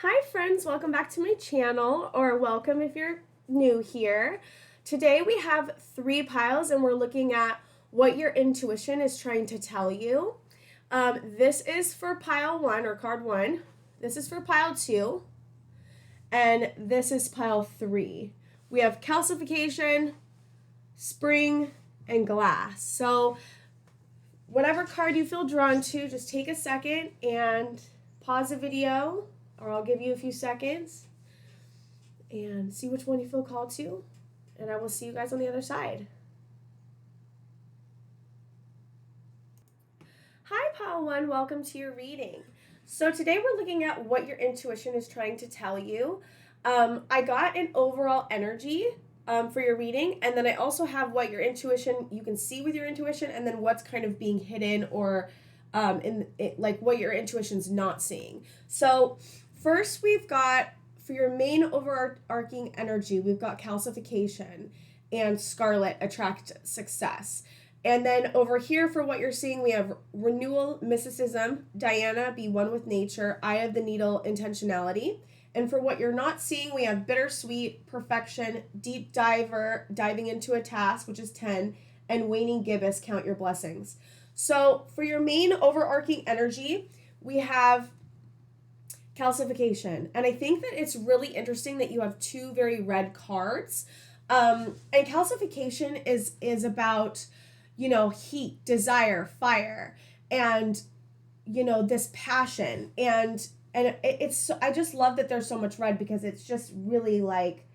Hi friends, welcome back to my channel, or welcome if you're new here. Today we have 3 piles and we're looking at what your intuition is trying to tell you. This is for pile 1 or card 1. This is for pile 2. And this is pile 3. We have calcification, spring, and glass. So whatever card you feel drawn to, just take a second and pause the video, or I'll give you a few seconds and see which one you feel called to, and I will see you guys on the other side. Hi, pile 1, welcome to your reading. So today we're looking at what your intuition is trying to tell you. I got an overall energy for your reading, and then I also have what your intuition, you can see with your intuition, and then what's kind of being hidden or like what your intuition's not seeing. So first we've got, for your main overarching energy, we've got calcification and scarlet, attract success. And then over here for what you're seeing, we have renewal, mysticism, Diana, be one with nature, eye of the needle, intentionality. And for what you're not seeing, we have bittersweet, perfection, deep diving into a task, which is 10, and waning gibbous, count your blessings. So for your main overarching energy, we have calcification. And I think that it's really interesting that you have 2 very red cards. And calcification is about, heat, desire, fire, and, this passion. And it's, I just love that there's so much red, because it's just really like,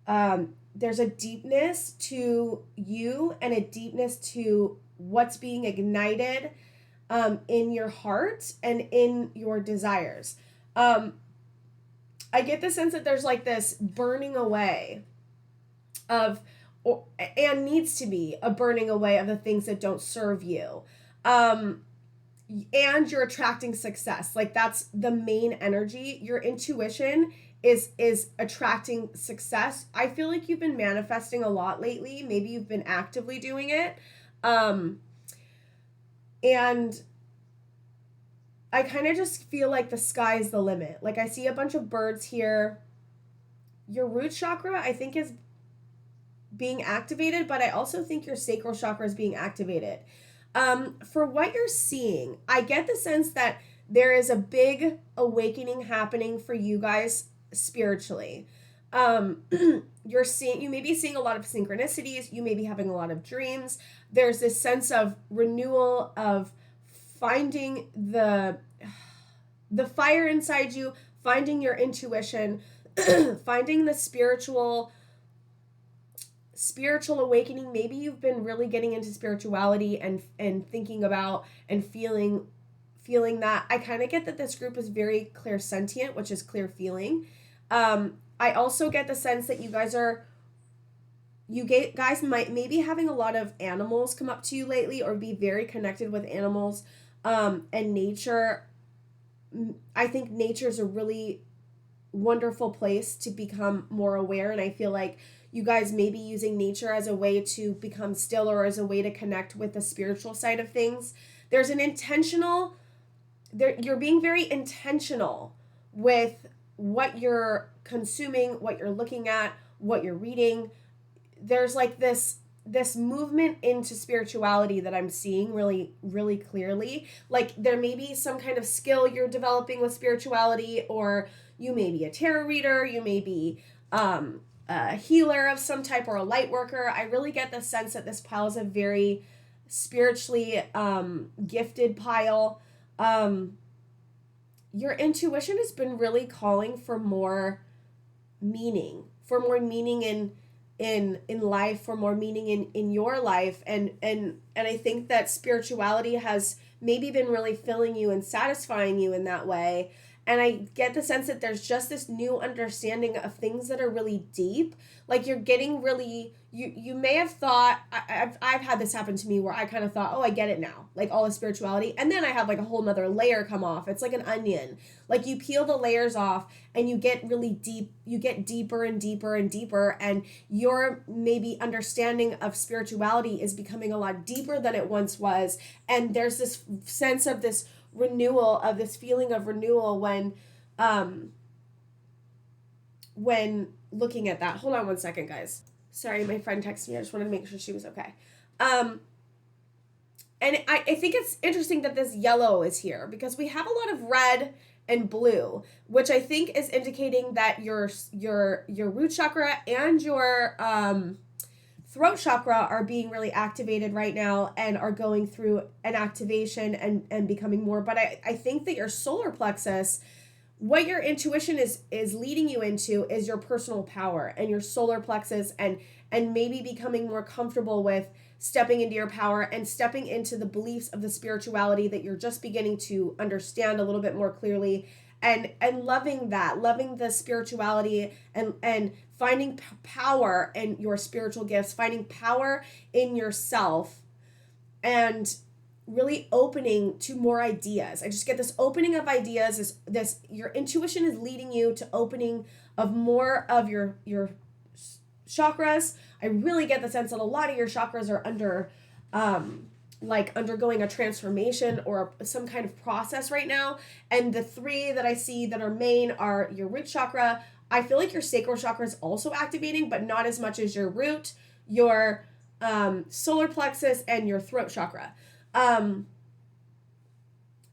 there's a deepness to you and a deepness to what's being ignited in your heart and in your desires. I get the sense that there's like this burning away of, and needs to be a burning away of the things that don't serve you. And you're attracting success. Like that's the main energy. Your intuition is attracting success. I feel like you've been manifesting a lot lately. Maybe you've been actively doing it. And I kind of just feel like the sky's the limit. Like I see a bunch of birds here. Your root chakra, I think, is being activated, but I also think your sacral chakra is being activated. For what you're seeing, I get the sense that there is a big awakening happening for you guys spiritually. You may be seeing a lot of synchronicities. You may be having a lot of dreams. There's this sense of renewal, of finding the fire inside you, finding your intuition, finding the spiritual awakening. Maybe you've been really getting into spirituality and thinking about and feeling that. I kind of get that this group is very clairsentient, which is clear feeling. I also get the sense that you guys might maybe having a lot of animals come up to you lately, or be very connected with animals. And nature, I think nature is a really wonderful place to become more aware. And I feel like you guys may be using nature as a way to become still, or as a way to connect with the spiritual side of things. There's an intentional, you're being very intentional with what you're consuming, what you're looking at, what you're reading. There's like this movement into spirituality that I'm seeing really, really clearly. Like there may be some kind of skill you're developing with spirituality, or you may be a tarot reader, you may be a healer of some type, or a light worker. I really get the sense that this pile is a very spiritually gifted pile. Your intuition has been really calling for more meaning in life, for more meaning in your life. And I think that spirituality has maybe been really filling you and satisfying you in that way. And I get the sense that there's just this new understanding of things that are really deep. Like you're getting really, you may have thought, I've had this happen to me where I kind of thought, oh, I get it now, like all the spirituality. And then I have like a whole nother layer come off. It's like an onion. Like you peel the layers off and you get really deep, you get deeper and deeper and deeper. And your maybe understanding of spirituality is becoming a lot deeper than it once was. And there's this sense of this renewal, of this feeling of renewal when when looking at that. Hold on one second, guys. Sorry, my friend texted me. I just wanted to make sure she was okay. And I think it's interesting that this yellow is here because we have a lot of red and blue, which I think is indicating that your root chakra and your throat chakra are being really activated right now and are going through an activation and becoming more. But I think that your solar plexus, what your intuition is leading you into is your personal power and your solar plexus, and maybe becoming more comfortable with stepping into your power and stepping into the beliefs of the spirituality that you're just beginning to understand a little bit more clearly, and loving the spirituality, and finding power in your spiritual gifts, finding power in yourself, and really opening to more ideas. I just get this opening of ideas, this your intuition is leading you to opening of more of your chakras. I really get the sense that a lot of your chakras are undergoing a transformation or some kind of process right now. And the three that I see that are main are your root chakra. I feel like your sacral chakra is also activating, but not as much as your root, your solar plexus, and your throat chakra.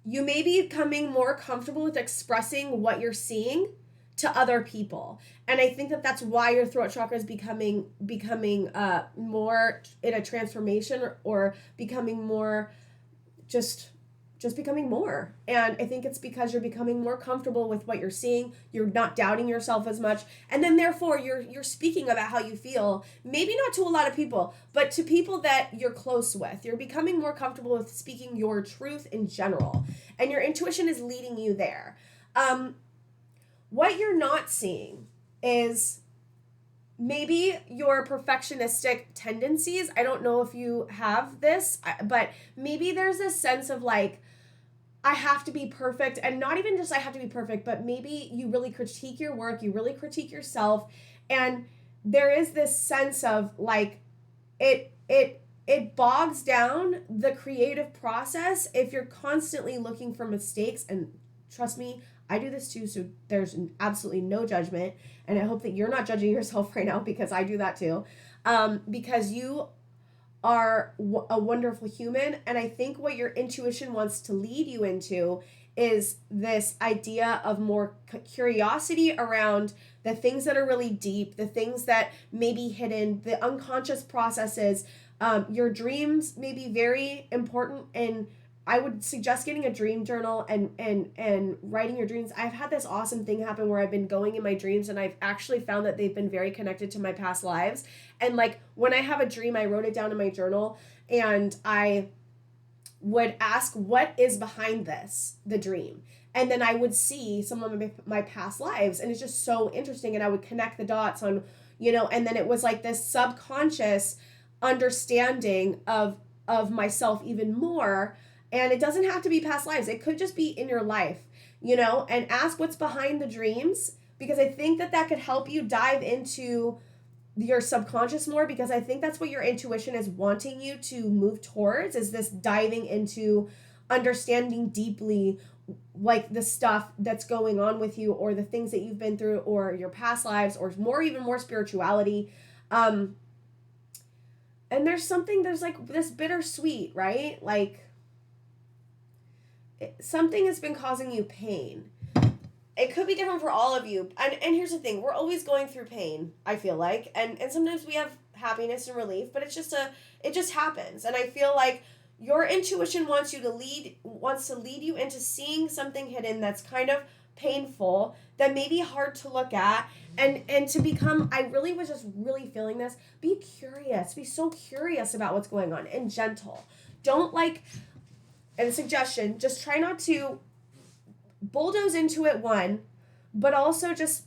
You may be becoming more comfortable with expressing what you're seeing to other people, and I think that that's why your throat chakra is becoming more in a transformation, or becoming more just becoming more. And I think it's because you're becoming more comfortable with what you're seeing. You're not doubting yourself as much, and then therefore you're speaking about how you feel, maybe not to a lot of people, but to people that you're close with. You're becoming more comfortable with speaking your truth in general, and your intuition is leading you there. What you're not seeing is maybe your perfectionistic tendencies. I don't know if you have this, but maybe there's a sense of like, I have to be perfect, and not even just I have to be perfect, but maybe you really critique your work, you really critique yourself, and there is this sense of like it bogs down the creative process if you're constantly looking for mistakes. And trust me, I do this too, so there's absolutely no judgment, and I hope that you're not judging yourself right now, because I do that too, because you are a wonderful human. And I think what your intuition wants to lead you into is this idea of more curiosity around the things that are really deep, the things that may be hidden, the unconscious processes. Your dreams may be very important, and I would suggest getting a dream journal and writing your dreams. I've had this awesome thing happen where I've been going in my dreams, and I've actually found that they've been very connected to my past lives. And like when I have a dream, I wrote it down in my journal, and I would ask, what is behind the dream? And then I would see some of my past lives, and it's just so interesting. And I would connect the dots on, and then it was like this subconscious understanding of myself even more. And it doesn't have to be past lives. It could just be in your life, and ask what's behind the dreams, because I think that could help you dive into your subconscious more, because I think that's what your intuition is wanting you to move towards, is this diving into understanding deeply, like the stuff that's going on with you, or the things that you've been through, or your past lives, or even more spirituality. And there's like this bittersweet, right? Like, something has been causing you pain. It could be different for all of you. And here's the thing, we're always going through pain, I feel like. And sometimes we have happiness and relief, but it just happens. And I feel like your intuition wants to lead you into seeing something hidden that's kind of painful, that may be hard to look at, and to become, I really was just really feeling this, be curious, be so curious about what's going on, and gentle. Don't and suggestion, just try not to bulldoze into it, but also just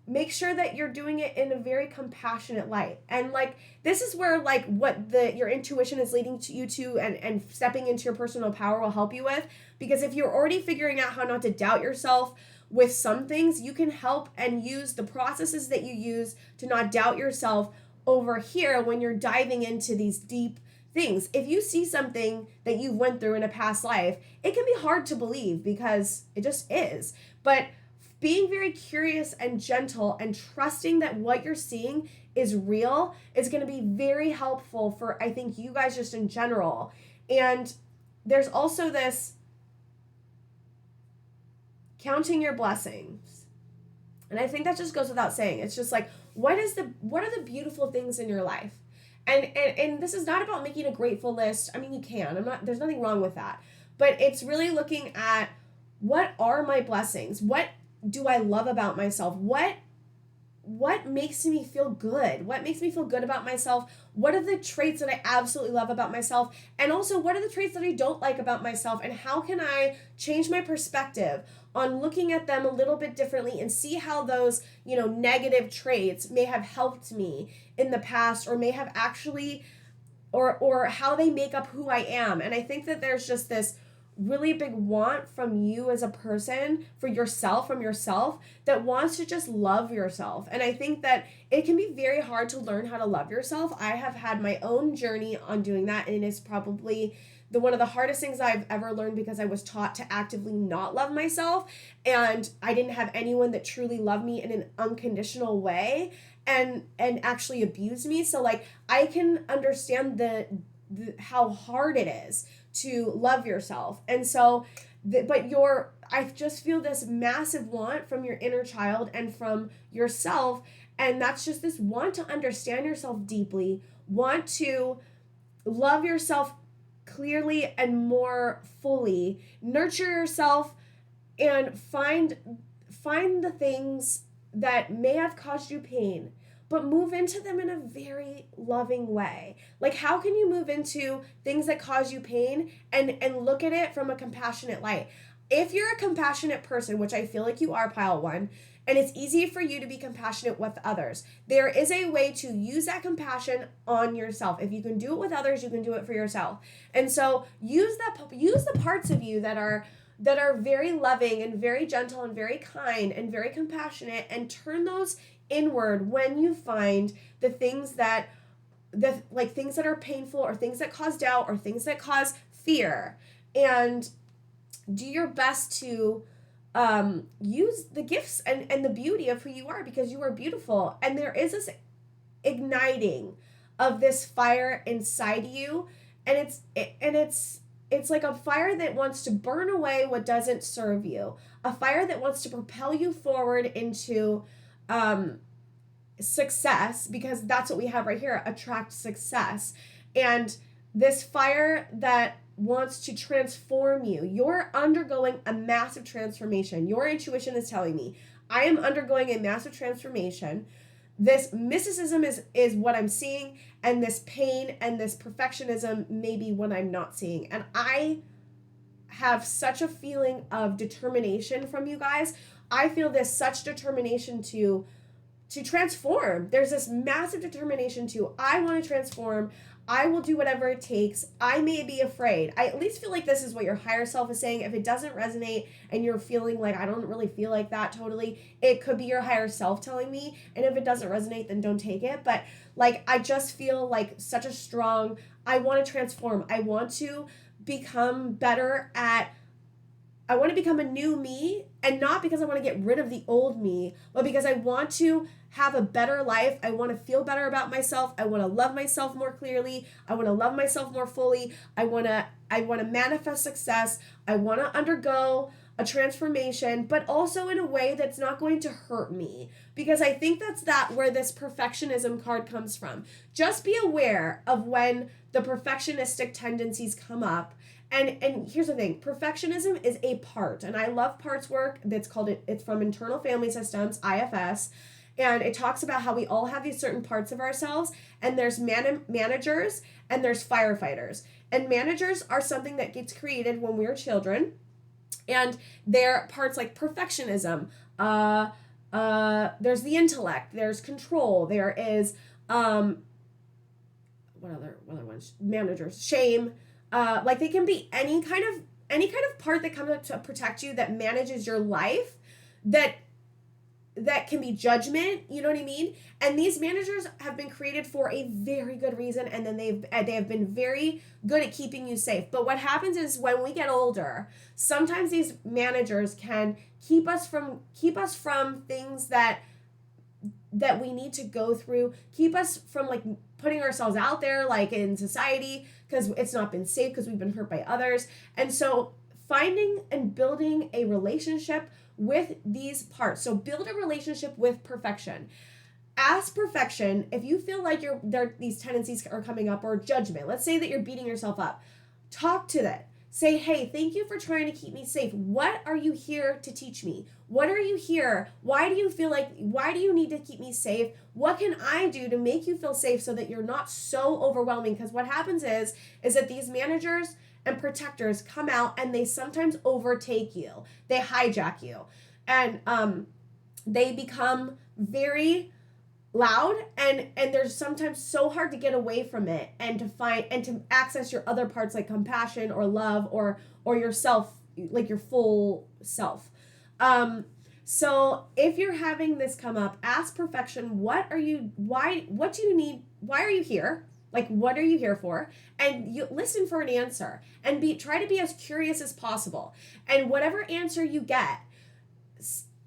make sure that you're doing it in a very compassionate light. And like, this is where like what your intuition is leading to you to, and stepping into your personal power will help you with. Because if you're already figuring out how not to doubt yourself with some things, you can help and use the processes that you use to not doubt yourself over here when you're diving into these deep things. If you see something that you went through in a past life, it can be hard to believe, because it just is. But being very curious and gentle and trusting that what you're seeing is real is going to be very helpful for, I think, you guys just in general. And there's also this counting your blessings. And I think that just goes without saying. It's just like, what are the beautiful things in your life? And this is not about making a grateful list. I mean, you can. There's nothing wrong with that. But it's really looking at, what are my blessings? What do I love about myself? What makes me feel good? What makes me feel good about myself? What are the traits that I absolutely love about myself? And also, what are the traits that I don't like about myself? And how can I change my perspective on looking at them a little bit differently and see how those, negative traits may have helped me in the past, or may have actually, or how they make up who I am. And I think that there's just this really big want from you as a person, from yourself, that wants to just love yourself. And I think that it can be very hard to learn how to love yourself. I have had my own journey on doing that, and it is probably one of the hardest things I've ever learned, because I was taught to actively not love myself, and I didn't have anyone that truly loved me in an unconditional way and actually abused me. So like, I can understand the how hard it is to love yourself. And so, I just feel this massive want from your inner child and from yourself. And that's just this want to understand yourself deeply, want to love yourself clearly and more fully, nurture yourself, and find the things that may have caused you pain, but move into them in a very loving way. Like, how can you move into things that cause you pain and look at it from a compassionate light? If you're a compassionate person, which I feel like you are, pile one, and it's easy for you to be compassionate with others, there is a way to use that compassion on yourself. If you can do it with others, you can do it for yourself. And so use the parts of you that are very loving and very gentle and very kind and very compassionate, and turn those inward when you find the things that are painful, or things that cause doubt, or things that cause fear, and do your best to use the gifts and the beauty of who you are, because you are beautiful. And there is this igniting of this fire inside you, and it's like a fire that wants to burn away what doesn't serve you, a fire that wants to propel you forward into success, because that's what we have right here, attract success. And this fire that wants to transform you. You're undergoing a massive transformation. Your intuition is telling me, I am undergoing a massive transformation. This mysticism is what I'm seeing, and this pain and this perfectionism may be what I'm not seeing. And I have such a feeling of determination from you guys. I feel this such determination to transform. There's this massive determination I want to transform. I will do whatever it takes. I may be afraid. I at least feel like this is what your higher self is saying. If it doesn't resonate and you're feeling like, I don't really feel like that totally, it could be your higher self telling me. And if it doesn't resonate, then don't take it. But like, I just feel like such a strong, I want to transform. I want to become better I want to become a new me, and not because I want to get rid of the old me, but because I want to have a better life. I want to feel better about myself. I want to love myself more clearly. I want to love myself more fully. I want to manifest success. I want to undergo a transformation, but also in a way that's not going to hurt me, because I think that's where this perfectionism card comes from. Just be aware of when the perfectionistic tendencies come up. And here's the thing, perfectionism is a part, and I love parts work it's from Internal Family Systems, IFS, and it talks about how we all have these certain parts of ourselves, and there's managers and there's firefighters. And managers are something that gets created when we're children, and they're parts like perfectionism, there's the intellect, there's control, there is, what other ones? Managers, shame. Like, they can be any kind of part that comes up to protect you, that manages your life, that that can be judgment, you know what I mean? And these managers have been created for a very good reason, and then they have been very good at keeping you safe. But what happens is when we get older, sometimes these managers can keep us from things that we need to go through, keep us from like putting ourselves out there like in society, because it's not been safe, because we've been hurt by others. And so finding and building a relationship with these parts. So build a relationship with perfection. As perfection, if you feel like these tendencies are coming up, or judgment, let's say that you're beating yourself up, talk to that. Say, hey, thank you for trying to keep me safe. What are you here to teach me? What are you here? Why do you need to keep me safe? What can I do to make you feel safe so that you're not so overwhelming? Because what happens is that these managers and protectors come out and they sometimes overtake you. They hijack you. And they become very loud, and they're sometimes so hard to get away from it and to find and to access your other parts like compassion or love or yourself, like your full self. So if you're having this come up, ask perfection, what do you need? Why are you here? Like, what are you here for? And you listen for an answer, and try to be as curious as possible. And whatever answer you get,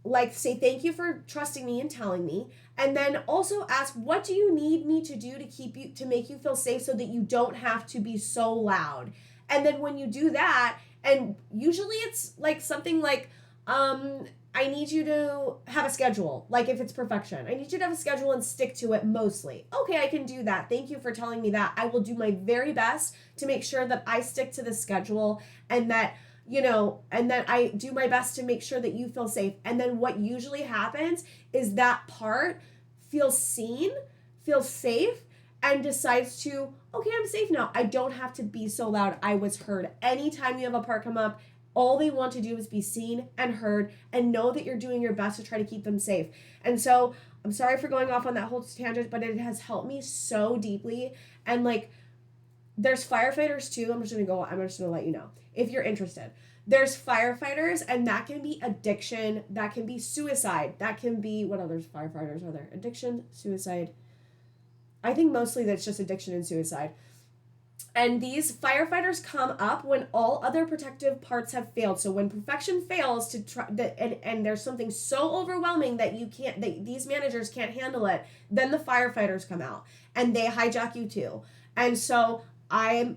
like, say thank you for trusting me and telling me, and then also ask, what do you need me to do to make you feel safe so that you don't have to be so loud? And then when you do that, and usually it's like something like, I need you to have a schedule. Like if it's perfection, I need you to have a schedule and stick to it mostly. Okay, I can do that. Thank you for telling me that. I will do my very best to make sure that I stick to the schedule, and that, and that I do my best to make sure that you feel safe. And then what usually happens is that part feels seen, feels safe, and decides to, okay, I'm safe now. I don't have to be so loud. I was heard. Anytime you have a part come up, all they want to do is be seen and heard, and know that you're doing your best to try to keep them safe. And so I'm sorry for going off on that whole tangent, but it has helped me so deeply. And like, there's firefighters too. I'm just gonna let you know if you're interested. There's firefighters, and that can be addiction, that can be suicide, that can be, what other firefighters are there? Addiction, suicide. I think mostly that's just addiction and suicide. And these firefighters come up when all other protective parts have failed. So when perfection fails to try, and there's something so overwhelming that these managers can't handle it, then the firefighters come out and they hijack you too. And so I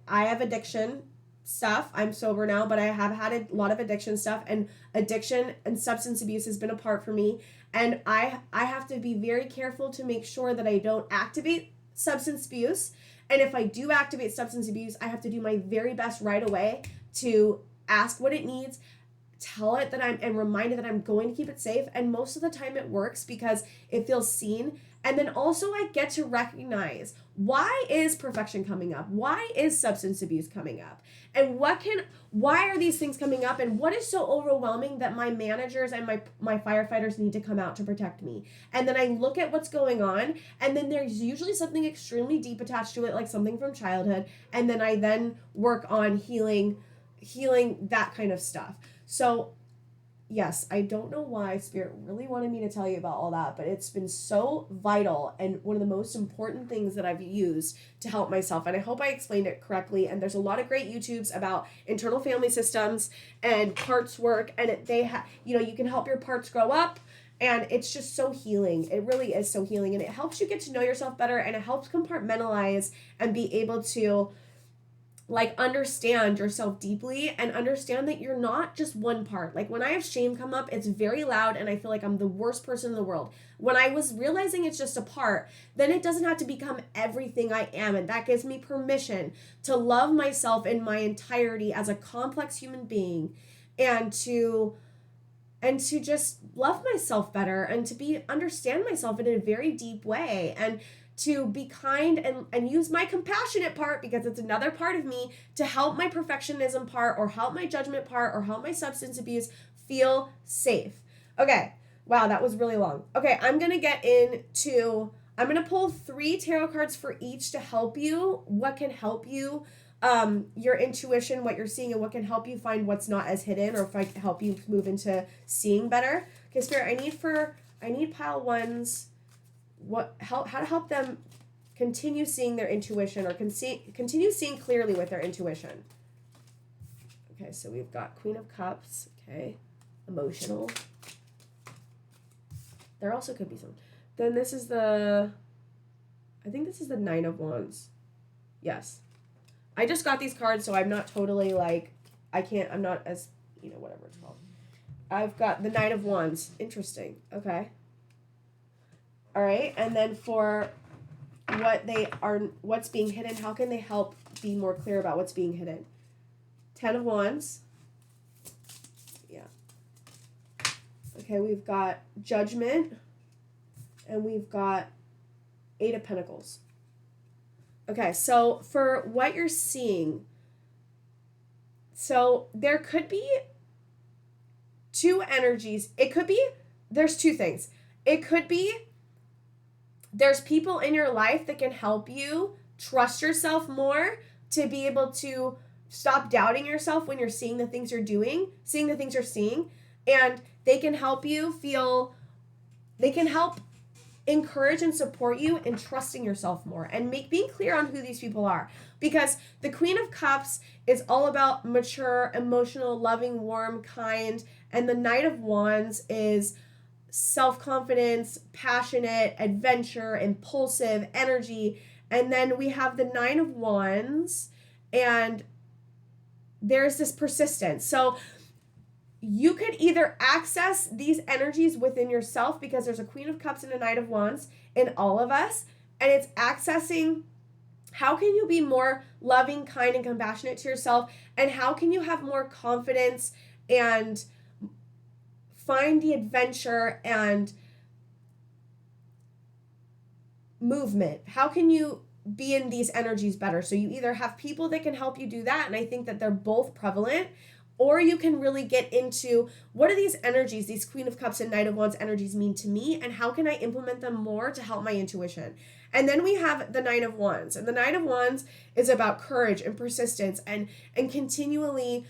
have addiction stuff. I'm sober now, but I have had a lot of addiction stuff, and addiction and substance abuse has been a part for me. And I have to be very careful to make sure that I don't activate substance abuse. And if I do activate substance abuse, I have to do my very best right away to ask what it needs, tell it and remind it that I'm going to keep it safe. And most of the time it works because it feels seen. And then also I get to recognize, why is perfection coming up? Why is substance abuse coming up? And why are these things coming up? And what is so overwhelming that my managers and my firefighters need to come out to protect me? And then I look at what's going on, and then there's usually something extremely deep attached to it, like something from childhood. And then I work on healing that kind of stuff. So yes, I don't know why Spirit really wanted me to tell you about all that, but it's been so vital and one of the most important things that I've used to help myself. And I hope I explained it correctly. And there's a lot of great YouTubes about internal family systems and parts work. And you can help your parts grow up. And it's just so healing. It really is so healing. And it helps you get to know yourself better. And it helps compartmentalize and be able to understand yourself deeply and understand that you're not just one part. Like when I have shame come up, it's very loud and I feel like I'm the worst person in the world. When I was realizing it's just a part, then it doesn't have to become everything I am. And that gives me permission to love myself in my entirety as a complex human being, and to just love myself better, and to understand myself in a very deep way, and to be kind and use my compassionate part, because it's another part of me, to help my perfectionism part, or help my judgment part, or help my substance abuse feel safe. Okay. Wow, that was really long. Okay, I'm going to pull 3 tarot cards for each to help you. What can help you, your intuition, what you're seeing, and what can help you find what's not as hidden, or if I can help you move into seeing better. Okay, Spirit, I need for I need pile ones, how to help them continue seeing their intuition or continue seeing clearly with their intuition. Okay, so we've got Queen of Cups, okay, emotional. There also could be some. Then this is I think this is the Nine of Wands. Yes. I just got these cards, so I'm not totally like, I'm not as, whatever it's called. I've got the Knight of Wands. Interesting. Okay. All right. And then for what's being hidden, how can they help be more clear about what's being hidden? Ten of Wands. Yeah. Okay, we've got Judgment. And we've got Eight of Pentacles. Okay, so for what you're seeing, so there could be two energies. There's two things. It could be there's people in your life that can help you trust yourself more, to be able to stop doubting yourself when you're seeing the things you're seeing, and they can help encourage and support you in trusting yourself more and being clear on who these people are. Because the Queen of Cups is all about mature, emotional, loving, warm, kind, and the Knight of Wands is self-confidence, passionate, adventure, impulsive, energy. And then we have the Nine of Wands, and there's this persistence. So you could either access these energies within yourself, because there's a Queen of Cups and a Knight of Wands in all of us, and it's accessing how can you be more loving, kind, and compassionate to yourself, and how can you have more confidence and find the adventure and movement. How can you be in these energies better? So you either have people that can help you do that, and I think that they're both prevalent, or you can really get into what are these energies, these Queen of Cups and Knight of Wands energies mean to me, and how can I implement them more to help my intuition? And then we have the Knight of Wands. And the Knight of Wands is about courage and persistence and continually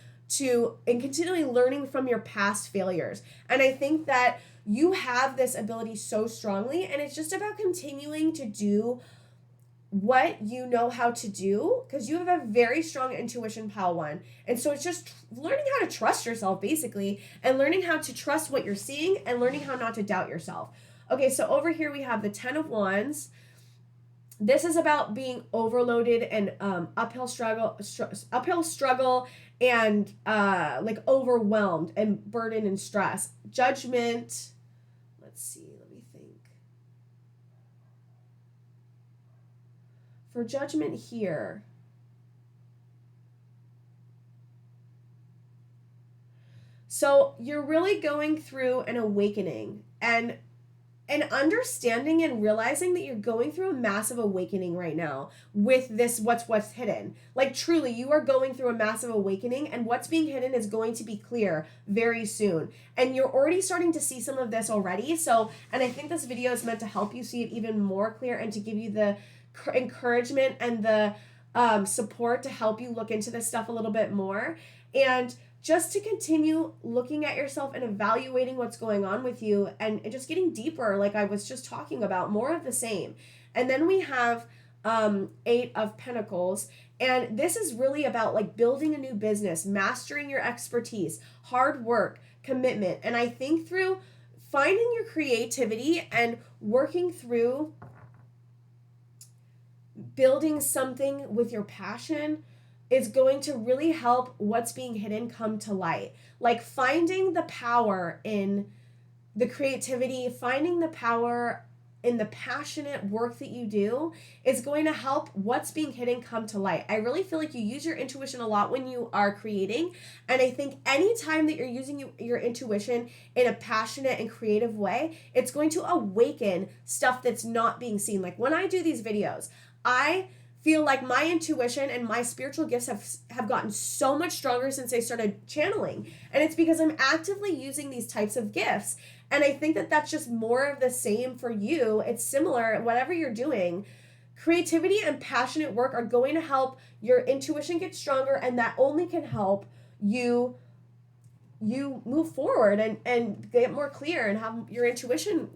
learning from your past failures. And I think that you have this ability so strongly, and it's just about continuing to do what you know how to do, because you have a very strong intuition, pile one. And so it's just learning how to trust yourself, basically, and learning how to trust what you're seeing and learning how not to doubt yourself. Okay, so over here we have the Ten of Wands. This is about being overloaded and uphill struggle and like overwhelmed and burden and stress. Judgment. Let's see. Let me think. For Judgment here, so you're really going through an awakening and understanding and realizing that you're going through a massive awakening right now with this what's hidden. Like, truly, you are going through a massive awakening, and what's being hidden is going to be clear very soon. And you're already starting to see some of this already. So, and I think this video is meant to help you see it even more clear and to give you the encouragement and the support to help you look into this stuff a little bit more. And just to continue looking at yourself and evaluating what's going on with you and just getting deeper, like I was just talking about, more of the same. And then we have Eight of Pentacles. And this is really about like building a new business, mastering your expertise, hard work, commitment. And I think through finding your creativity and working through building something with your passion is going to really help what's being hidden come to light. Like finding the power in the creativity, finding the power in the passionate work that you do is going to help what's being hidden come to light. I really feel like you use your intuition a lot when you are creating. And I think anytime that you're using your intuition in a passionate and creative way, it's going to awaken stuff that's not being seen. Like when I do these videos, I feel like my intuition and my spiritual gifts have gotten so much stronger since I started channeling. And it's because I'm actively using these types of gifts. And I think that that's just more of the same for you. It's similar, whatever you're doing. Creativity and passionate work are going to help your intuition get stronger, and that only can help you you move forward and get more clear and have your intuition,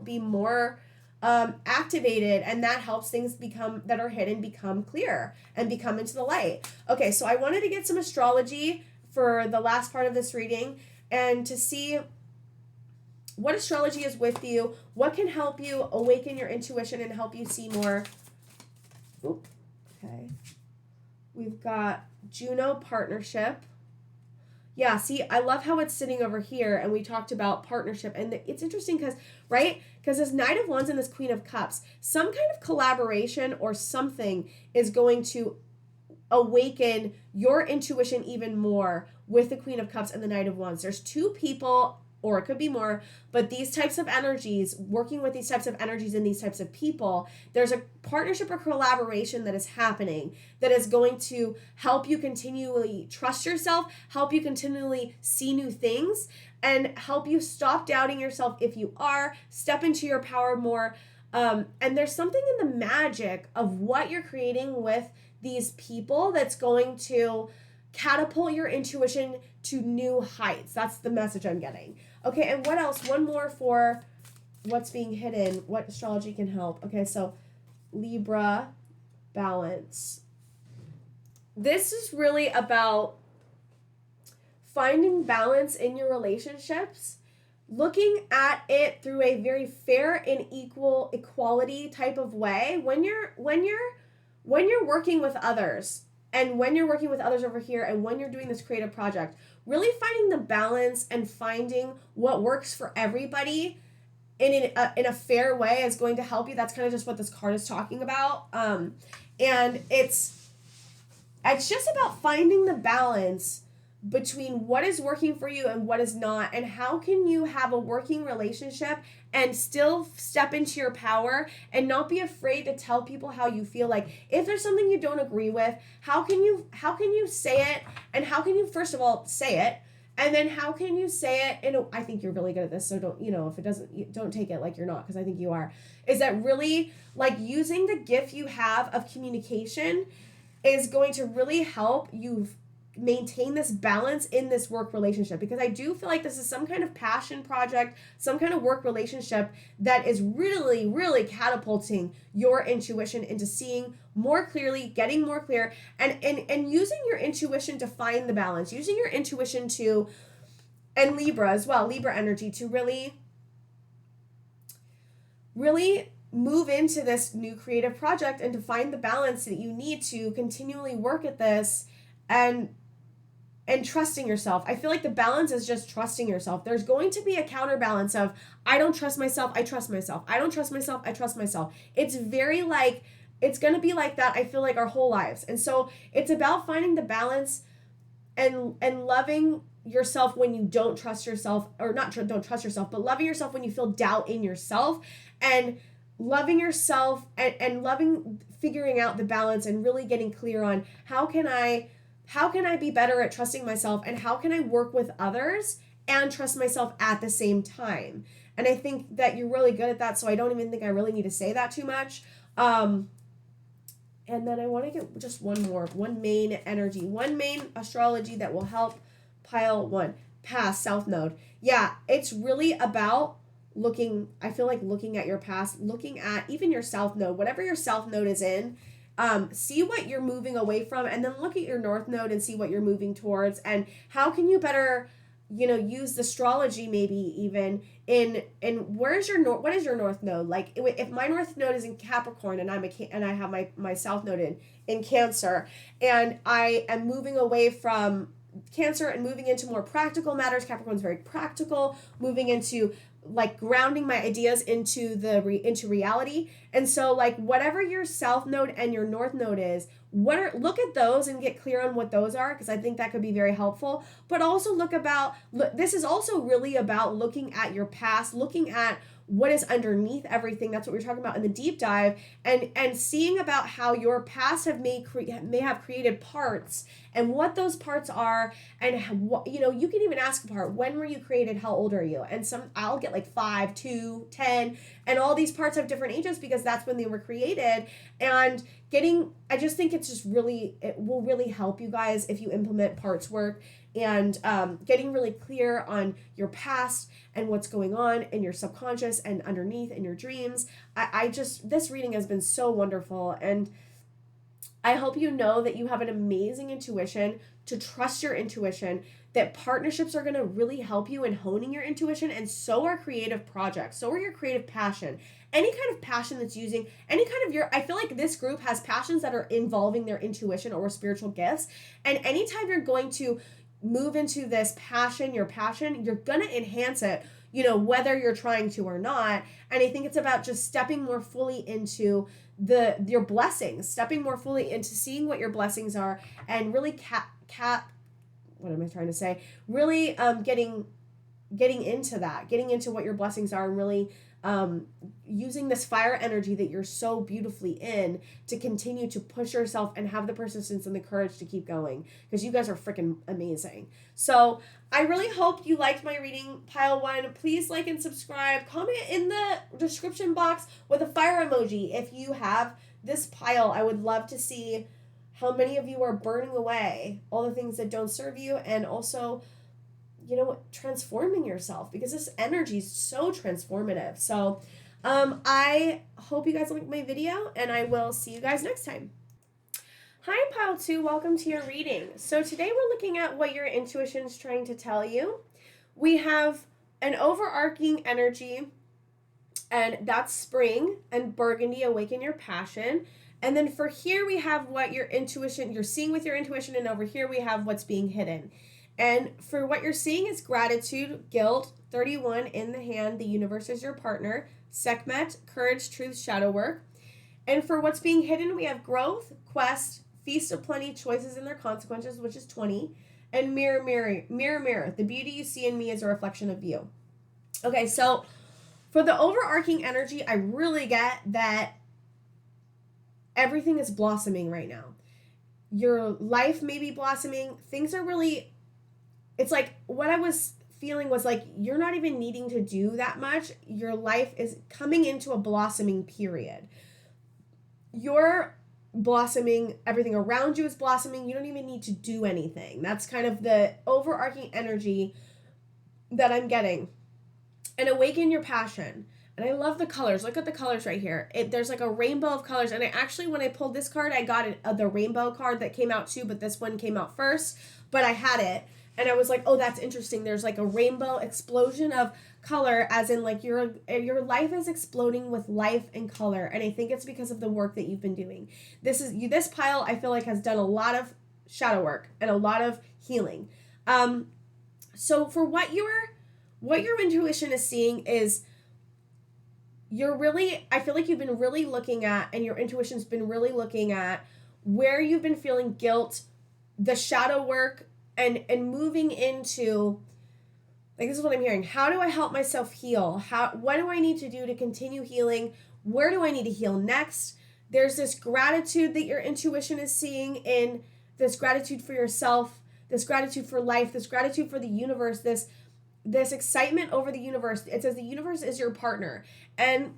be more activated, and that helps things become that are hidden become clear and become into the light. Okay, so I wanted to get some astrology for the last part of this reading and to see what astrology is with you, what can help you awaken your intuition and help you see more. Oop, okay. We've got Juno partnership. Yeah, see, I love how it's sitting over here, and we talked about partnership, and it's interesting because, right? Because this Knight of Wands and this Queen of Cups, some kind of collaboration or something is going to awaken your intuition even more with the Queen of Cups and the Knight of Wands. There's two people, or it could be more, but these types of energies, working with these types of energies and these types of people, there's a partnership or collaboration that is happening that is going to help you continually trust yourself, help you continually see new things, and help you stop doubting yourself if you are, step into your power more. And there's something in the magic of what you're creating with these people that's going to catapult your intuition to new heights. That's the message I'm getting. Okay, and what else? One more for what's being hidden, what astrology can help. Okay, so Libra, balance. This is really about finding balance in your relationships, looking at it through a very fair and equality type of way. When you're working with others, and when you're working with others over here, and when you're doing this creative project, really finding the balance and finding what works for everybody in a fair way is going to help you. That's kind of just what this card is talking about. And it's just about finding the balance between what is working for you and what is not, and how can you have a working relationship and still step into your power and not be afraid to tell people how you feel. Like, if there's something you don't agree with, how can you say it, and how can you first of all say it, and then how can you say it in I think you're really good at this, so don't, if it doesn't, don't take it like you're not, because I think you are, is that really like using the gift you have of communication is going to really help you maintain this balance in this work relationship, because I do feel like this is some kind of passion project, some kind of work relationship that is really, really catapulting your intuition into seeing more clearly, getting more clear, and using your intuition to find the balance, using your intuition to, and Libra as well, Libra energy, to really, really move into this new creative project and to find the balance that you need to continually work at this and trusting yourself. I feel like the balance is just trusting yourself. There's going to be a counterbalance of, I don't trust myself, I trust myself. I don't trust myself, I trust myself. It's very like, it's going to be like that, I feel like, our whole lives. And so it's about finding the balance and loving yourself when you don't trust yourself, or not don't trust yourself, but loving yourself when you feel doubt in yourself, and loving yourself and loving, figuring out the balance and really getting clear on how can I be better at trusting myself, and how can I work with others and trust myself at the same time. And I think that you're really good at that, so I don't even think I really need to say that too much. And then I want to get just one main energy, one main astrology that will help. Pile 1, past, South Node. Yeah, it's really about looking at your past, looking at even your South Node, whatever your South Node is in. See what you're moving away from, and then look at your North Node and see what you're moving towards, and how can you better, use the astrology maybe even in what is your North Node? Like, if my North Node is in Capricorn and I have my South Node in Cancer, and I am moving away from Cancer and moving into more practical matters. Capricorn's very practical, moving into like grounding my ideas into into reality. And so like whatever your South Node and your North Node is, look at those and get clear on what those are, because I think that could be very helpful. But also this is also really about looking at your past, looking at what is underneath everything. That's what we're talking about in the deep dive, and seeing about how your past may have created parts, and what those parts are, and you can even ask a part, when were you created, how old are you? And I'll get like 5, 2, 10, and all these parts have different ages because that's when they were created. And I just think it will really help you guys if you implement parts work and getting really clear on your past and what's going on in your subconscious and underneath in your dreams. I just, this reading has been so wonderful, and I hope you know that you have an amazing intuition, to trust your intuition, that partnerships are going to really help you in honing your intuition, and so are creative projects, so are your creative passion. Any kind of passion that's using any kind of I feel like this group has passions that are involving their intuition or spiritual gifts. And anytime you're going to move into this passion, your passion, you're going to enhance it, whether you're trying to or not. And I think it's about just stepping more fully into your blessings, stepping more fully into seeing what your blessings are, and really what am I trying to say? Really getting into that, getting into what your blessings are, and really using this fire energy that you're so beautifully in to continue to push yourself and have the persistence and the courage to keep going, because you guys are freaking amazing. So I really hope you liked my reading, pile one. Please like and subscribe. Comment in the description box with a fire emoji if you have this pile. I would love to see how many of you are burning away all the things that don't serve you, and also transforming yourself, because this energy is so transformative. So I hope you guys like my video, and I will see you guys next time. Hi, pile 2, welcome to your reading. So today we're looking at what your intuition is trying to tell you. We have an overarching energy, and that's spring and burgundy, awaken your passion. And then for here we have what your intuition, you're seeing with your intuition, and over here we have what's being hidden. And for what you're seeing is gratitude, guilt, 31 in the hand, the universe is your partner, Sekhmet, courage, truth, shadow work. And for what's being hidden, we have growth, quest, feast of plenty, choices and their consequences, which is 20, and mirror, mirror, mirror, mirror. The beauty you see in me is a reflection of you. Okay, so for the overarching energy, I really get that everything is blossoming right now. Your life may be blossoming. Things are really, it's like what I was feeling was like you're not even needing to do that much. Your life is coming into a blossoming period. You're blossoming, everything around you is blossoming. You don't even need to do anything. That's kind of the overarching energy that I'm getting. And awaken your passion. And I love the colors. Look at the colors right here. There's like a rainbow of colors. And I actually, when I pulled this card, I got the rainbow card that came out too, but this one came out first. But I had it. And I was like, oh, that's interesting. There's like a rainbow explosion of color, as in like your life is exploding with life and color. And I think it's because of the work that you've been doing. This pile, I feel like, has done a lot of shadow work and a lot of healing. So for what your intuition is seeing is, I feel like you've been really looking at, and your intuition's been really looking at where you've been feeling guilt, the shadow work, and moving into, like, this is what I'm hearing. How do I help myself heal? What do I need to do to continue healing? Where do I need to heal next? There's this gratitude that your intuition is seeing, in this gratitude for yourself, this gratitude for life, this gratitude for the universe, this excitement over the universe. It says the universe is your partner. And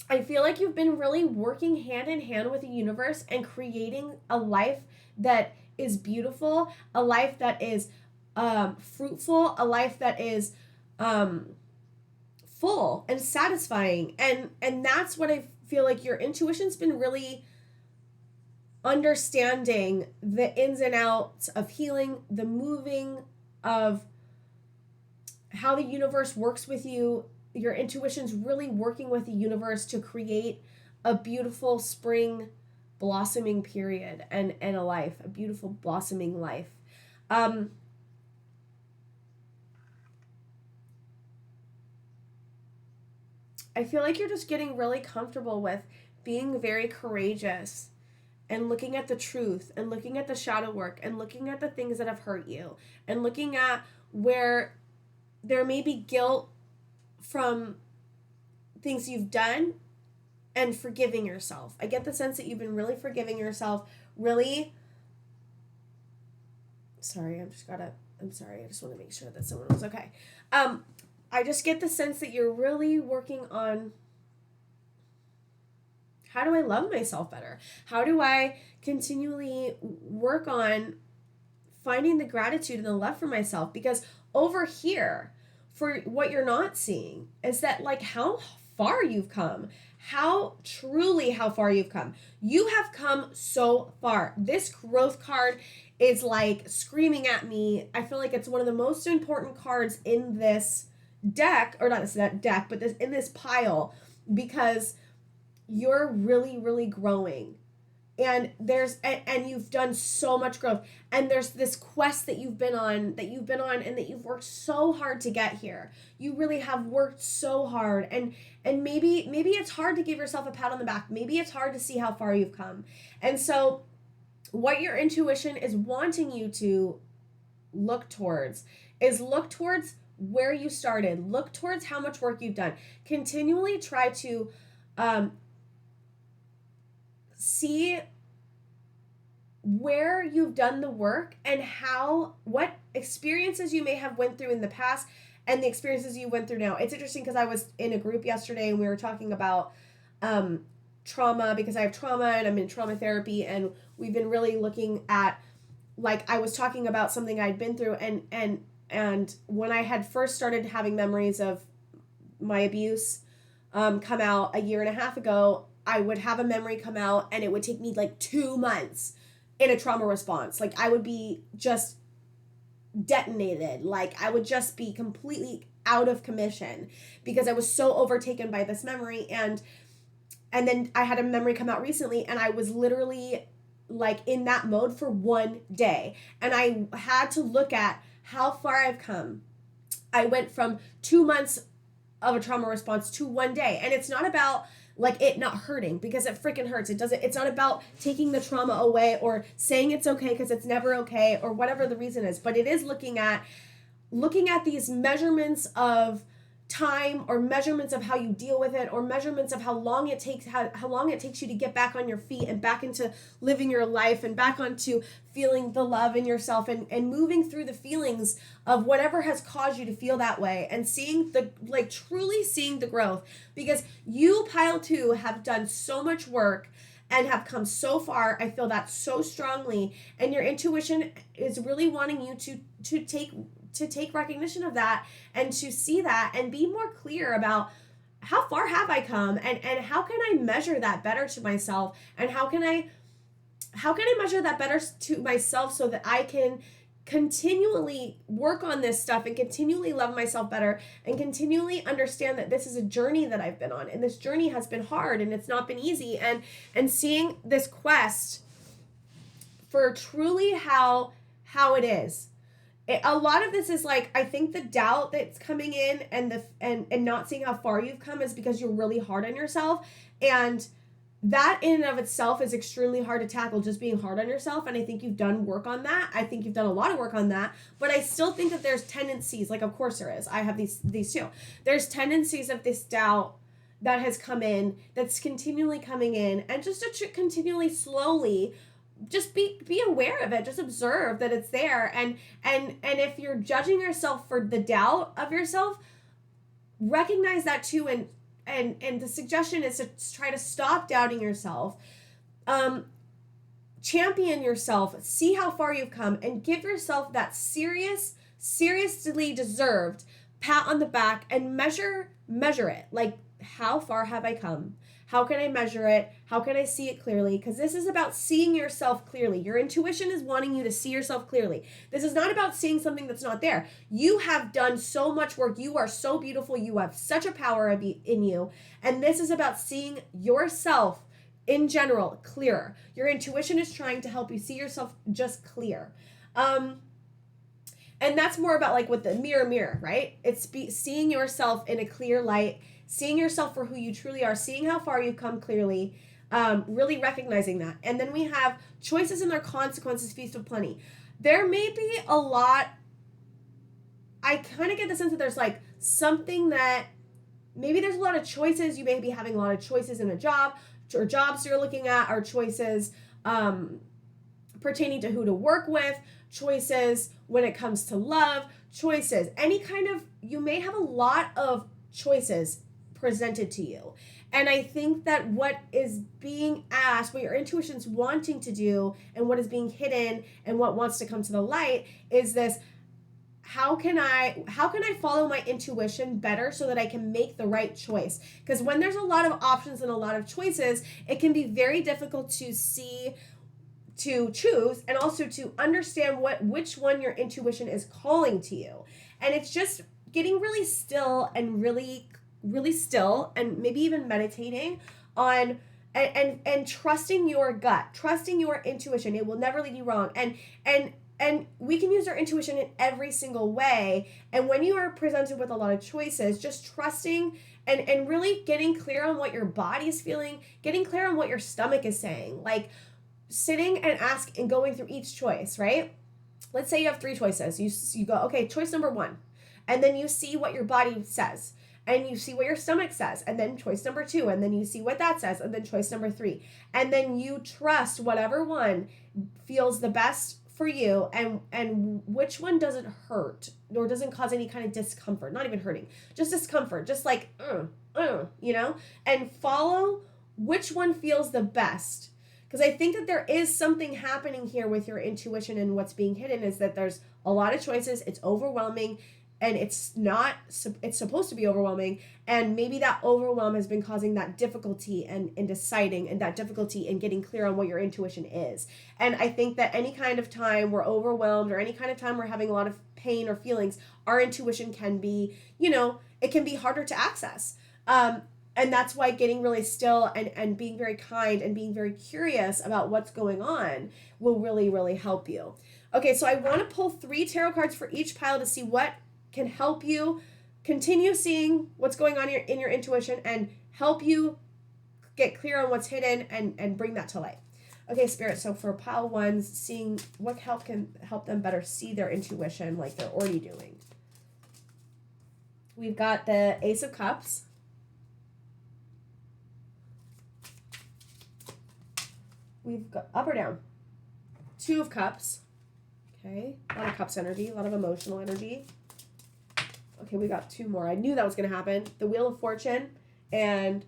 I feel like you've been really working hand in hand with the universe and creating a life that is beautiful, a life that is fruitful, a life that is full and satisfying. And that's what I feel like your intuition's been really understanding, the ins and outs of healing, the moving of how the universe works with you. Your intuition's really working with the universe to create a beautiful spring blossoming period and a life, a beautiful blossoming life. I feel like you're just getting really comfortable with being very courageous and looking at the truth and looking at the shadow work and looking at the things that have hurt you and looking at where there may be guilt from things you've done, and forgiving yourself. I get the sense that you've been really forgiving yourself, really. Sorry, I'm sorry, I just want to make sure that someone was okay. I just get the sense that you're really working on, how do I love myself better? How do I continually work on finding the gratitude and the love for myself, because over here, for what you're not seeing is that, like, how far you've come, how far you've come. You have come so far. This growth card is like screaming at me. I feel like it's one of the most important cards in this deck, or not this deck, but in this pile, because you're really, really growing. And and you've done so much growth, and there's this quest that you've been on, and that you've worked so hard to get here. You really have worked so hard, and maybe it's hard to give yourself a pat on the back. Maybe it's hard to see how far you've come. And so what your intuition is wanting you to look towards where you started. Look towards how much work you've done. Continually try to see where you've done the work, and what experiences you may have went through in the past and the experiences you went through now. It's interesting because I was in a group yesterday and we were talking about trauma, because I have trauma and I'm in trauma therapy, and we've been really looking at, like, I was talking about something I'd been through, and when I had first started having memories of my abuse come out a year and a half ago, I would have a memory come out and it would take me like 2 months in a trauma response. Like, I would be just detonated. Like, I would just be completely out of commission because I was so overtaken by this memory. And then I had a memory come out recently, and I was literally like in that mode for 1 day. And I had to look at how far I've come. I went from 2 months of a trauma response to 1 day. And it's not about like it not hurting, because it freaking hurts. It's not about taking the trauma away or saying it's okay because it's never okay, or whatever the reason is. But it is looking at these measurements of time, or measurements of how you deal with it, or measurements of how long it takes you to get back on your feet and back into living your life and back onto feeling the love in yourself, and moving through the feelings of whatever has caused you to feel that way, and truly seeing the growth, because you, pile 2, have done so much work and have come so far. I feel that so strongly, and your intuition is really wanting you to take recognition of that, and to see that and be more clear about how far have I come, and how can I measure that better to myself, and how can I measure that better to myself so that I can continually work on this stuff and continually love myself better, and continually understand that this is a journey that I've been on, and this journey has been hard and it's not been easy, and seeing this quest for truly how it is. A lot of this is like, I think the doubt that's coming in, and not seeing how far you've come, is because you're really hard on yourself, and that in and of itself is extremely hard to tackle, just being hard on yourself. And I think you've done work on that. I think you've done a lot of work on that, but I still think that there's tendencies, like, of course there is. I have these too. There's tendencies of this doubt that has come in, that's continually coming in, and just to continually slowly just be aware of it. Just observe that it's there, and if you're judging yourself for the doubt of yourself, recognize that too, and the suggestion is to try to stop doubting yourself, champion yourself, see how far you've come, and give yourself that seriously deserved pat on the back, and measure it. Like, how far have I come? How can I measure it? How can I see it clearly? Because this is about seeing yourself clearly. Your intuition is wanting you to see yourself clearly. This is not about seeing something that's not there. You have done so much work. You are so beautiful. You have such a power in you. And this is about seeing yourself in general clearer. Your intuition is trying to help you see yourself just clear. And that's more about, like, with the mirror, right? It's seeing yourself in a clear light, seeing yourself for who you truly are, seeing how far you've come clearly, really recognizing that. And then we have choices and their consequences, feast of plenty. There may be a lot, I kind of get the sense that there's, like, something that, maybe there's a lot of choices. You may be having a lot of choices in a job, or jobs you're looking at, or choices pertaining to who to work with, choices when it comes to love, choices, any kind of, you may have a lot of choices presented to you. And I think that what is being asked, what your intuition's wanting to do, and what is being hidden and what wants to come to the light is this: how can I follow my intuition better so that I can make the right choice? Because when there's a lot of options and a lot of choices, it can be very difficult to choose, and also to understand which one your intuition is calling to you. And it's just getting really still and really still, and maybe even meditating on and trusting your gut, trusting your intuition. It will never lead you wrong. And we can use our intuition in every single way. And when you are presented with a lot of choices, just trusting and really getting clear on what your body is feeling, getting clear on what your stomach is saying, like sitting and going through each choice, right? Let's say you have 3 choices. You go, okay, choice number 1. And then you see what your body says. And you see what your stomach says. And then choice number 2. And then you see what that says. And then choice number 3. And then you trust whatever one feels the best for you, and which one doesn't hurt or doesn't cause any kind of discomfort, not even hurting, just discomfort, just like, and follow which one feels the best. Because I think that there is something happening here with your intuition, and what's being hidden is that there's a lot of choices. It's overwhelming, and it's supposed to be overwhelming. And maybe that overwhelm has been causing that difficulty in deciding, and that difficulty in getting clear on what your intuition is. And I think that any kind of time we're overwhelmed, or any kind of time we're having a lot of pain or feelings, our intuition can be, it can be harder to access. And that's why getting really still and being very kind and being very curious about what's going on will really, really help you. Okay, so I want to pull 3 tarot cards for each pile to see what can help you continue seeing what's going on in your intuition, and help you get clear on what's hidden and bring that to light. Okay, Spirit, so for pile 1, seeing what can help them better see their intuition like they're already doing. We've got the Ace of Cups. We've got up or down. 2 of Cups. Okay, a lot of Cups energy, a lot of emotional energy. Okay, we got 2 more. I knew that was going to happen. The Wheel of Fortune and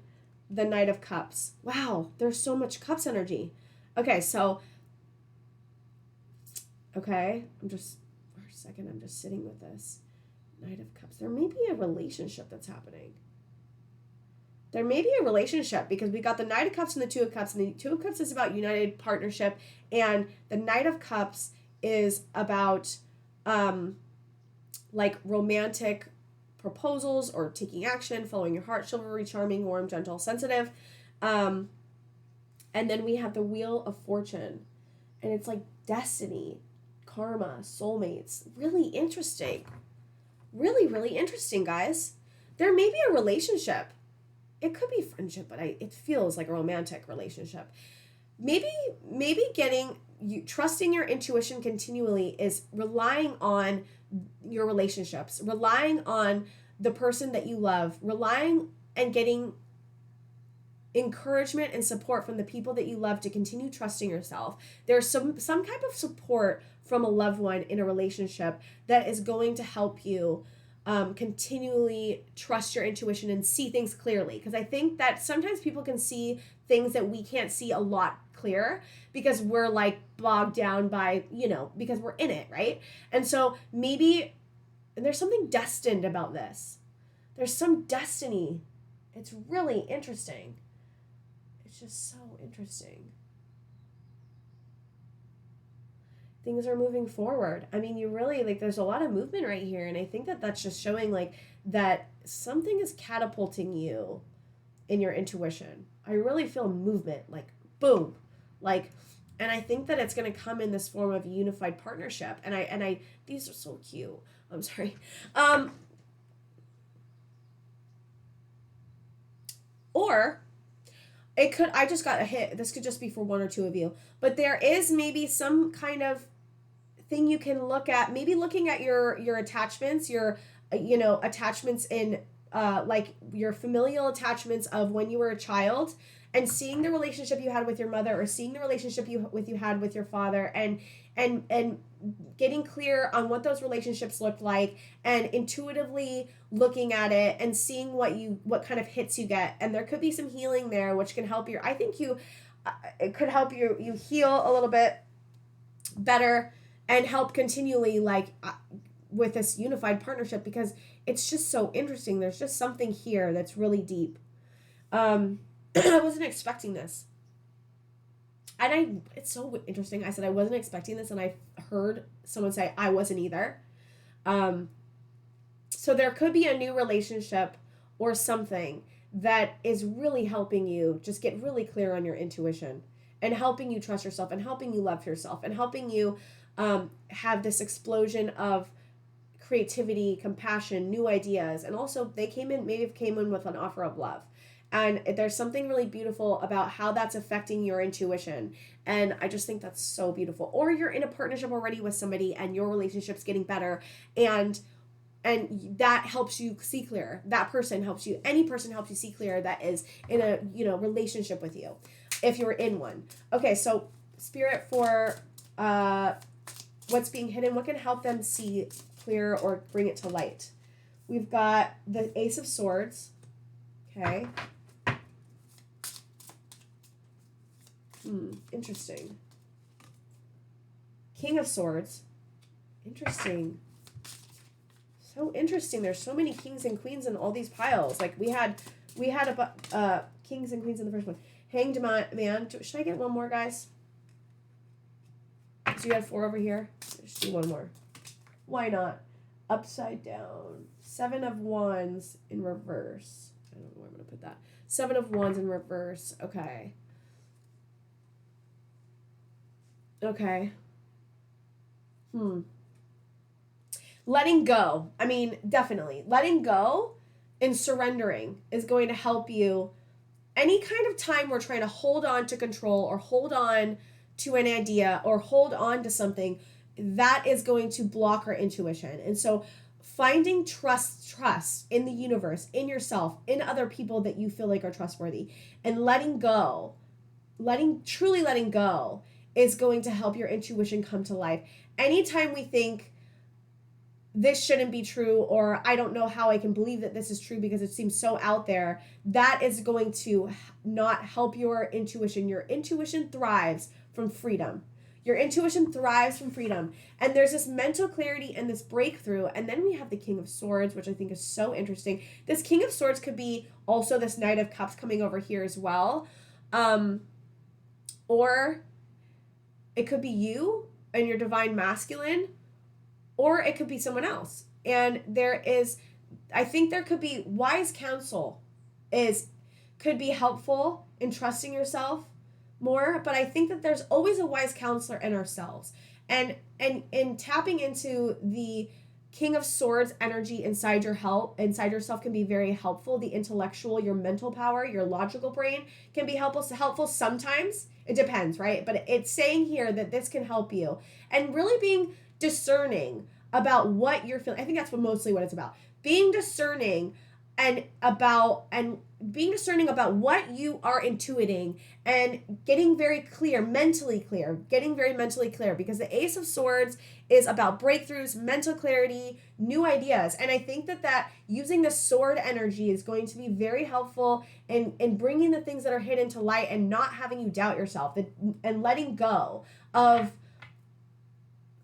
the Knight of Cups. Wow, there's so much Cups energy. Okay, so, I'm just sitting with this. Knight of Cups. There may be a relationship that's happening. There may be a relationship, because we got the Knight of Cups and the 2 of Cups, and the 2 of Cups is about united partnership, and the Knight of Cups is about like romantic proposals or taking action, following your heart, chivalry, charming, warm, gentle, sensitive. And then we have the Wheel of Fortune, and it's like destiny, karma, soulmates. Really interesting. Really, really interesting, guys. There may be a relationship. It could be friendship, but it feels like a romantic relationship. Maybe trusting your intuition continually is relying on your relationships, relying on the person that you love, relying and getting encouragement and support from the people that you love to continue trusting yourself. There's some type of support from a loved one in a relationship that is going to help you continually trust your intuition and see things clearly. Because I think that sometimes people can see things that we can't see a lot clearer, because we're like bogged down by, because we're in it, right? And so maybe there's something destined about this. There's some destiny. It's really interesting. It's just so interesting. Things are moving forward. I mean, you really, there's a lot of movement right here. And I think that that's just showing, that something is catapulting you in your intuition. I really feel movement, boom. And I think that it's going to come in this form of a unified partnership. And I, these are so cute. I'm sorry. Or it could, I just got a hit. This could just be for 1 or 2 of you, but there is maybe some kind of thing you can look at, maybe looking at your attachments, your, attachments in, your familial attachments of when you were a child, and seeing the relationship you had with your mother, or seeing the relationship you had with your father, and getting clear on what those relationships look like and intuitively looking at it and seeing what kind of hits you get. And there could be some healing there, which can help you. I think it could help you heal a little bit better and help continually with this unified partnership, because it's just so interesting. There's just something here that's really deep. I wasn't expecting this. And it's so interesting. I said I wasn't expecting this, and I heard someone say I wasn't either. So there could be a new relationship or something that is really helping you just get really clear on your intuition and helping you trust yourself and helping you love yourself and helping you have this explosion of creativity, compassion, new ideas. And also they came in with an offer of love. And there's something really beautiful about how that's affecting your intuition. And I just think that's so beautiful. Or you're in a partnership already with somebody and your relationship's getting better, and that helps you see clearer. That person helps you. Any person helps you see clearer that is in a, relationship with you, if you're in one. Okay, so Spirit, for what's being hidden, what can help them see clear or bring it to light? We've got the Ace of Swords. Okay. Interesting. King of Swords. Interesting. So interesting. There's so many kings and queens in all these piles. Like we had kings and queens in the first one. Hanged Man. Should I get one more, guys? So you had 4 over here. Just do one more. Why not? Upside down. 7 of Wands in reverse. I don't know where I'm going to put that. 7 of Wands in reverse. Okay. Okay. Letting go. I mean, definitely. Letting go and surrendering is going to help you. Any kind of time we're trying to hold on to control or hold on to an idea or hold on to something, that is going to block our intuition. And so finding trust in the universe, in yourself, in other people that you feel like are trustworthy, and letting go, truly letting go, is going to help your intuition come to life. Anytime we think this shouldn't be true, or I don't know how I can believe that this is true because it seems so out there, that is going to not help your intuition. Your intuition thrives from freedom. Your intuition thrives from freedom. And there's this mental clarity and this breakthrough. And then we have the King of Swords, which I think is so interesting. This King of Swords could be also this Knight of Cups coming over here as well. Or it could be you and your divine masculine, or it could be someone else. And I think there could be wise counsel could be helpful in trusting yourself more, but I think that there's always a wise counselor in ourselves. And in tapping into the King of Swords energy inside yourself can be very helpful. The intellectual, your mental power, your logical brain can be helpful sometimes. It depends, right? But it's saying here that this can help you. And really being discerning about what you're feeling. I think that's mostly what it's about. Being discerning being discerning about what you are intuiting and getting very mentally clear, because the Ace of Swords is about breakthroughs, mental clarity, new ideas. And I think that using the sword energy is going to be very helpful in bringing the things that are hidden to light and not having you doubt yourself, and letting go of,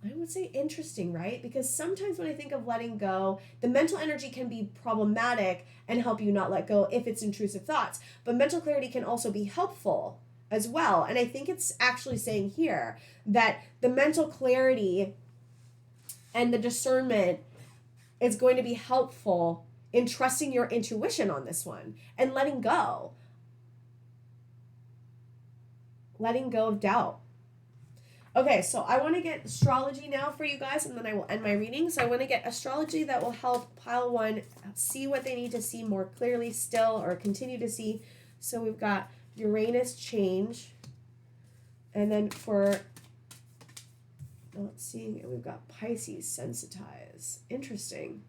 I would say, interesting, right? Because sometimes when I think of letting go, the mental energy can be problematic and help you not let go if it's intrusive thoughts. But mental clarity can also be helpful as well. And I think it's actually saying here that the mental clarity and the discernment is going to be helpful in trusting your intuition on this one and letting go of doubt. Okay, so I want to get astrology now for you guys, and then I will end my reading. So I want to get astrology that will help pile 1 see what they need to see more clearly still, or continue to see. So we've got Uranus change, and then for not seeing it, we've got Pisces sensitize. Interesting.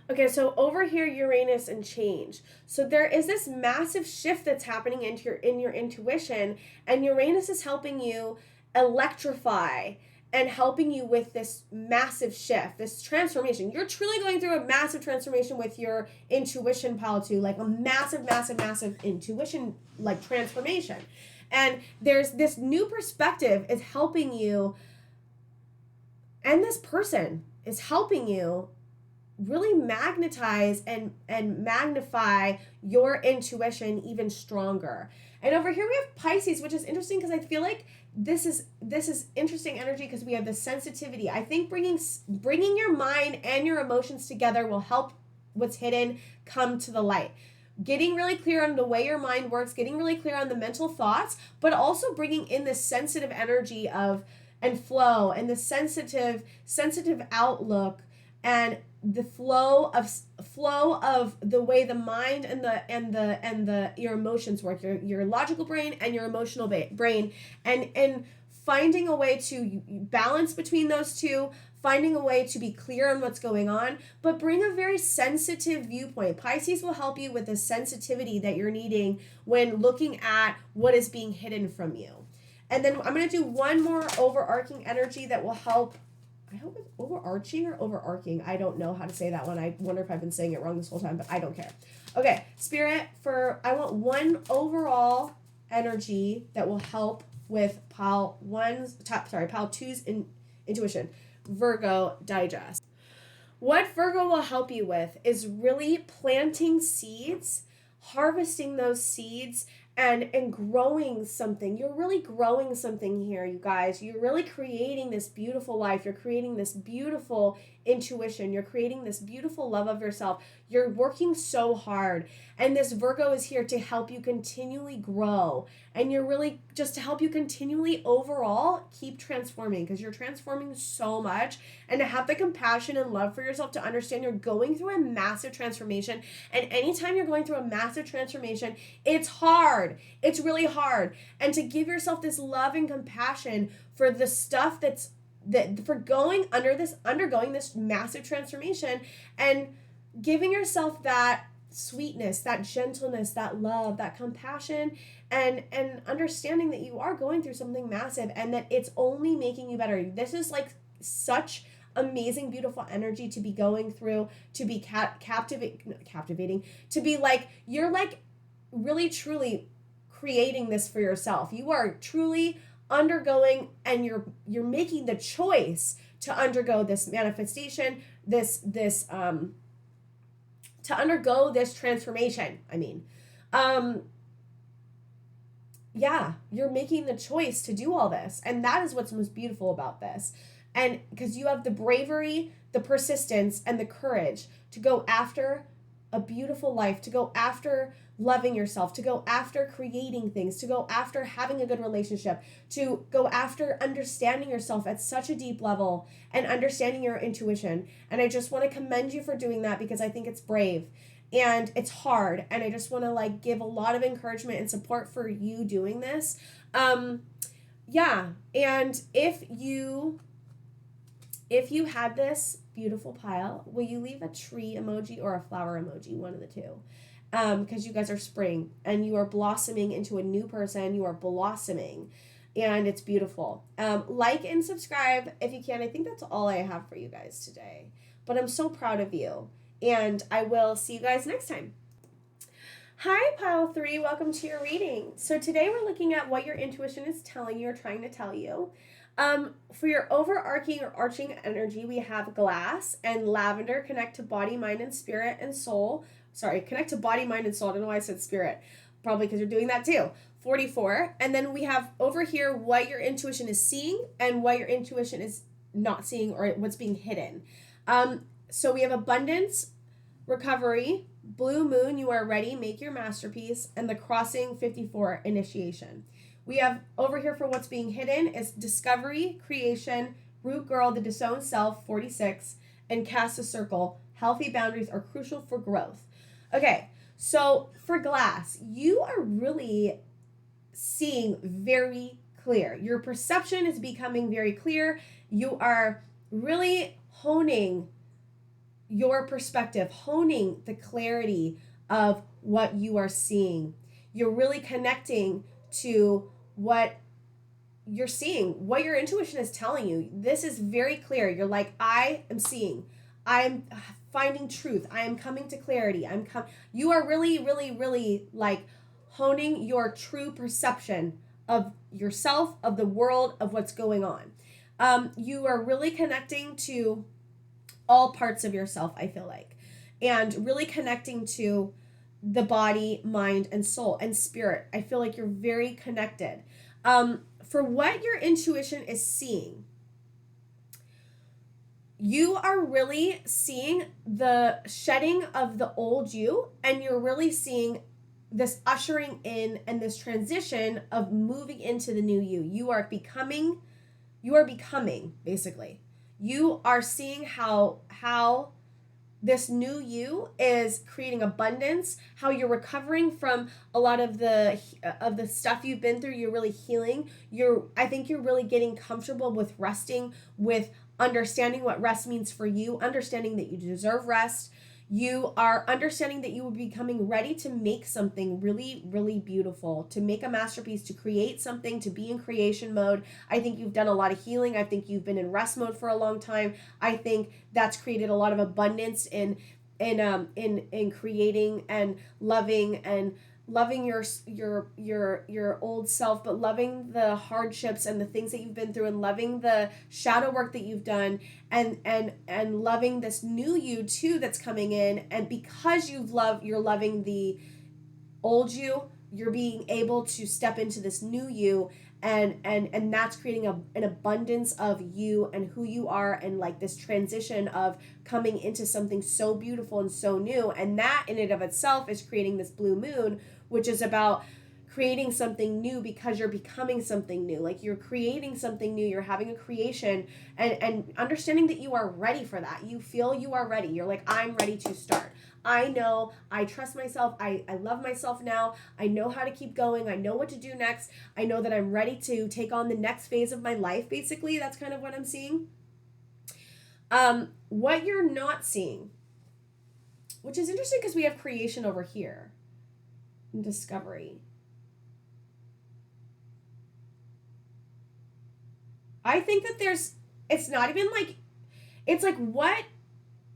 Okay, so over here, Uranus and change. So there is this massive shift that's happening in your intuition, and Uranus is helping you electrify and helping you with this massive shift, this transformation. You're truly going through a massive transformation with your intuition, pile 2, like a massive, massive, massive intuition, like transformation. And there's this new perspective is helping you, and this person is helping you really magnetize and magnify your intuition even stronger. And over here we have Pisces, which is interesting because I feel like this is interesting energy because we have the sensitivity. I think bringing your mind and your emotions together will help what's hidden come to the light. Getting really clear on the way your mind works, getting really clear on the mental thoughts, but also bringing in this sensitive energy of and flow and the sensitive outlook and the flow of the way the mind and your emotions work, your logical brain and your emotional brain, and finding a way to balance between those two, finding a way to be clear on what's going on, but bring a very sensitive viewpoint. Pisces will help you with the sensitivity that you're needing when looking at what is being hidden from you. And then I'm going to do one more overarching energy that will help. I hope it's overarching or overarching. I don't know how to say that one. I wonder if I've been saying it wrong this whole time, but I don't care. Okay, Spirit, I want one overall energy that will help with pile 2's intuition. Virgo, digest. What Virgo will help you with is really planting seeds, harvesting those seeds, and growing something. You're really growing something here, you guys. You're really creating this beautiful life. You're creating this beautiful intuition. You're creating this beautiful love of yourself. You're working so hard. And this Virgo is here to help you continually grow. And you're really just to help you continually overall keep transforming, because you're transforming so much. And to have the compassion and love for yourself, to understand you're going through a massive transformation. And anytime you're going through a massive transformation, it's hard. It's really hard. And to give yourself this love and compassion for the stuff for undergoing this massive transformation, and giving yourself that sweetness, that gentleness, that love, that compassion, and understanding that you are going through something massive and that it's only making you better. This is like such amazing, beautiful energy to be going through, to be captivating, to be like, you're like really truly creating this for yourself. You are truly undergoing, and you're making the choice to undergo this manifestation, to undergo this transformation. You're making the choice to do all this, and that is what's most beautiful about this. And because you have the bravery, the persistence, and the courage to go after a beautiful life, to go after loving yourself, to go after creating things, to go after having a good relationship, to go after understanding yourself at such a deep level and understanding your intuition. And I just want to commend you for doing that, because I think it's brave and it's hard. And I just want to give a lot of encouragement and support for you doing this. And if you had this beautiful pile, will you leave a tree emoji or a flower emoji? One of the two. Because you guys are spring and you are blossoming into a new person. You are blossoming and it's beautiful. Like and subscribe if you can. I think that's all I have for you guys today. But I'm so proud of you. And I will see you guys next time. Hi, Pile 3. Welcome to your reading. So today we're looking at what your intuition is telling you or trying to tell you. For your overarching or arching energy, we have glass and lavender. Connect to body, mind, and spirit and soul. Connect to body, mind, and soul. I don't know why I said spirit. Probably because you're doing that too. 44. And then we have over here what your intuition is seeing and what your intuition is not seeing, or what's being hidden. So we have abundance, recovery, blue moon, you are ready, make your masterpiece, and the crossing 54, initiation. We have over here for what's being hidden is discovery, creation, root girl, the disowned self, 46, and cast a circle. Healthy boundaries are crucial for growth. Okay, so for glass, you are really seeing very clear. Your perception is becoming very clear. You are really honing your perspective, honing the clarity of what you are seeing. You're really connecting to what you're seeing what your intuition is telling you. This is very clear. You're like, I am seeing. I am finding truth. I am coming to clarity. You are really, really, really like honing your true perception of yourself, of the world, of what's going on. You are really connecting to all parts of yourself, I feel like, and really connecting to the body, mind, and soul and spirit. I feel like you're very connected. For what your intuition is seeing, you are really seeing the shedding of the old you, and you're really seeing this ushering in and this transition of moving into the new you. You are becoming basically. You are seeing how this new you is creating abundance, how you're recovering from a lot of the stuff you've been through. You're really healing. I think you're really getting comfortable with resting, with understanding what rest means for you, understanding that you deserve rest. You are understanding that you will be becoming ready to make something really, really beautiful, to make a masterpiece, to create something, to be in creation mode. I think you've done a lot of healing. I think you've been in rest mode for a long time. I think that's created a lot of abundance in creating and loving your old self, but loving the hardships and the things that you've been through, and loving the shadow work that you've done, and loving this new you too that's coming in. And because you're loving the old you, you're being able to step into this new you, and that's creating an abundance of you and who you are, and like this transition of coming into something so beautiful and so new. And that in and of itself is creating this blue moon, which is about creating something new, because you're becoming something new. Like you're creating something new, you're having a creation, and understanding that you are ready for that. You feel you are ready. You're like, I'm ready to start. I know, I trust myself. I love myself now. I know how to keep going. I know what to do next. I know that I'm ready to take on the next phase of my life. Basically, that's kind of what I'm seeing. What you're not seeing, which is interesting because we have creation over here and discovery. I think that it's not even like, it's like what,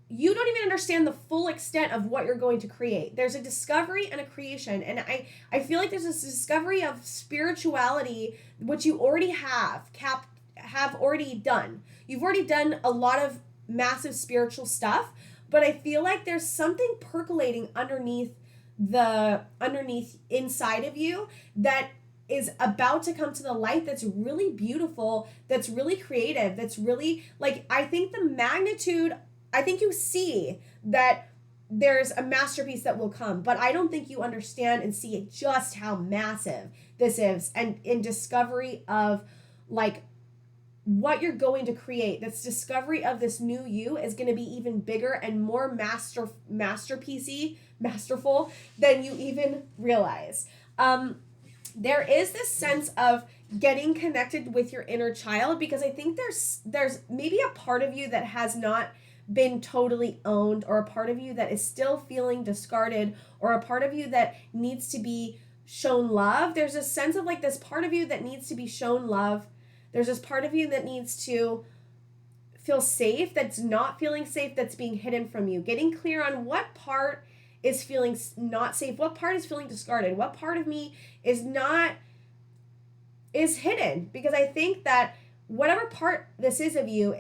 you don't even understand the full extent of what you're going to create. There's a discovery and a creation. And I feel like there's this discovery of spirituality, which you already have already done. You've already done a lot of massive spiritual stuff, but I feel like there's something percolating underneath inside of you that is about to come to the light, that's really beautiful, that's really creative, that's really like, I think you see that there's a masterpiece that will come, but I don't think you understand and see just how massive this is, and in discovery of like what you're going to create. This discovery of this new you is going to be even bigger and more masterful than you even realize. There is this sense of getting connected with your inner child, because I think there's maybe a part of you that has not been totally owned, or a part of you that is still feeling discarded, or a part of you that needs to be shown love. There's a sense of like this part of you that needs to be shown love. There's this part of you that needs to feel safe, that's not feeling safe, that's being hidden from you. Getting clear on what part is feeling not safe, what part is feeling discarded, what part of me is hidden. Because I think that whatever part this is of you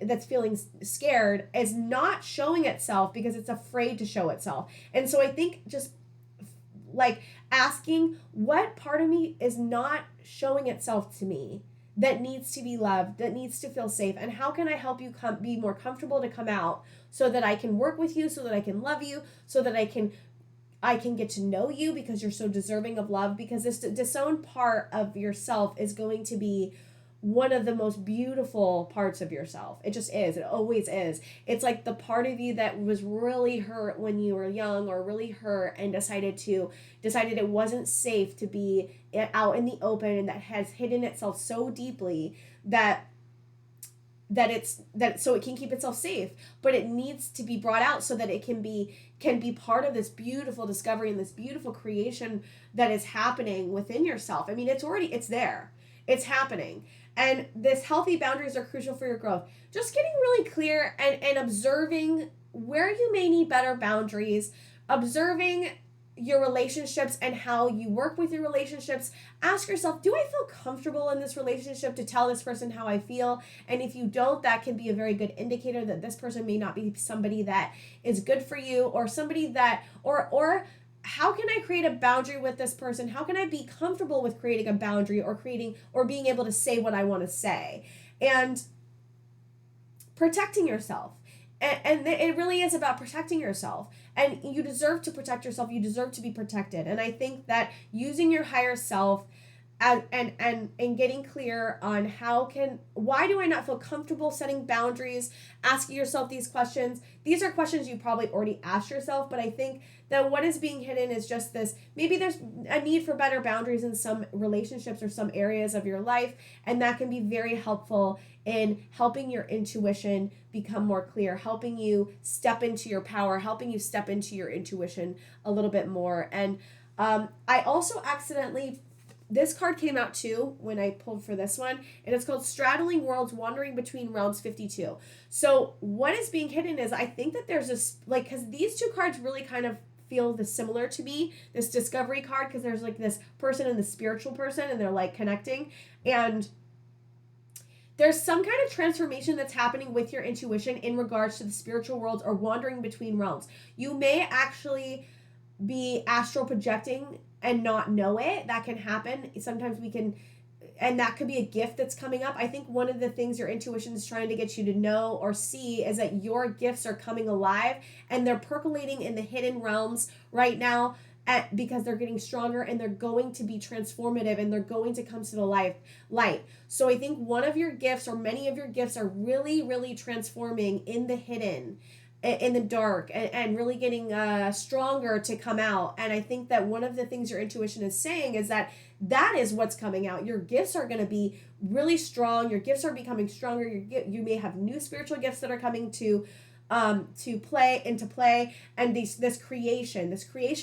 that's feeling scared is not showing itself because it's afraid to show itself. And so I think just like asking, what part of me is not showing itself to me, that needs to be loved, that needs to feel safe, and how can I help you be more comfortable to come out, so that I can work with you, so that I can love you, so that I can get to know you, because you're so deserving of love. Because this disowned part of yourself is going to be one of the most beautiful parts of yourself. It just is. It always is. It's like the part of you that was really hurt when you were young, or really hurt and decided it wasn't safe to be out in the open, and that has hidden itself so deeply that so it can keep itself safe, but it needs to be brought out so that it can be part of this beautiful discovery and this beautiful creation that is happening within yourself. I mean, it's there. It's happening. And this healthy boundaries are crucial for your growth. Just getting really clear and observing where you may need better boundaries, observing your relationships and how you work with your relationships. Ask yourself, do I feel comfortable in this relationship to tell this person how I feel? And if you don't, that can be a very good indicator that this person may not be somebody that is good for you, or somebody that, or how can I create a boundary with this person? How can I be comfortable with creating a boundary, or being able to say what I want to say? And protecting yourself. And it really is about protecting yourself. And you deserve to protect yourself. You deserve to be protected. And I think that using your higher self and getting clear on why do I not feel comfortable setting boundaries, asking yourself these questions. These are questions you probably already asked yourself, but I think that what is being hidden is just this, maybe there's a need for better boundaries in some relationships or some areas of your life, and that can be very helpful in helping your intuition become more clear, helping you step into your power, helping you step into your intuition a little bit more. And I also accidentally, this card came out too when I pulled for this one, and it's called Straddling Worlds, Wandering Between Realms 52. So what is being hidden is, I think that there's this, like, because these two cards really kind of feel similar to me, this discovery card, because there's like this person and the spiritual person, and they're like connecting, and there's some kind of transformation that's happening with your intuition in regards to the spiritual worlds or wandering between realms. You may actually be astral projecting and not know it. That can happen. Sometimes we can, and that could be a gift that's coming up. I think one of the things your intuition is trying to get you to know or see is that your gifts are coming alive, and they're percolating in the hidden realms right now, because they're getting stronger, and they're going to be transformative, and they're going to come to the light. So I think one of your gifts, or many of your gifts, are really, really transforming in the hidden, in the dark, and really getting stronger to come out. And I think that one of the things your intuition is saying is that is what's coming out. Your gifts are going to be really strong. Your gifts are becoming stronger. You may have new spiritual gifts that are coming to play, and this creation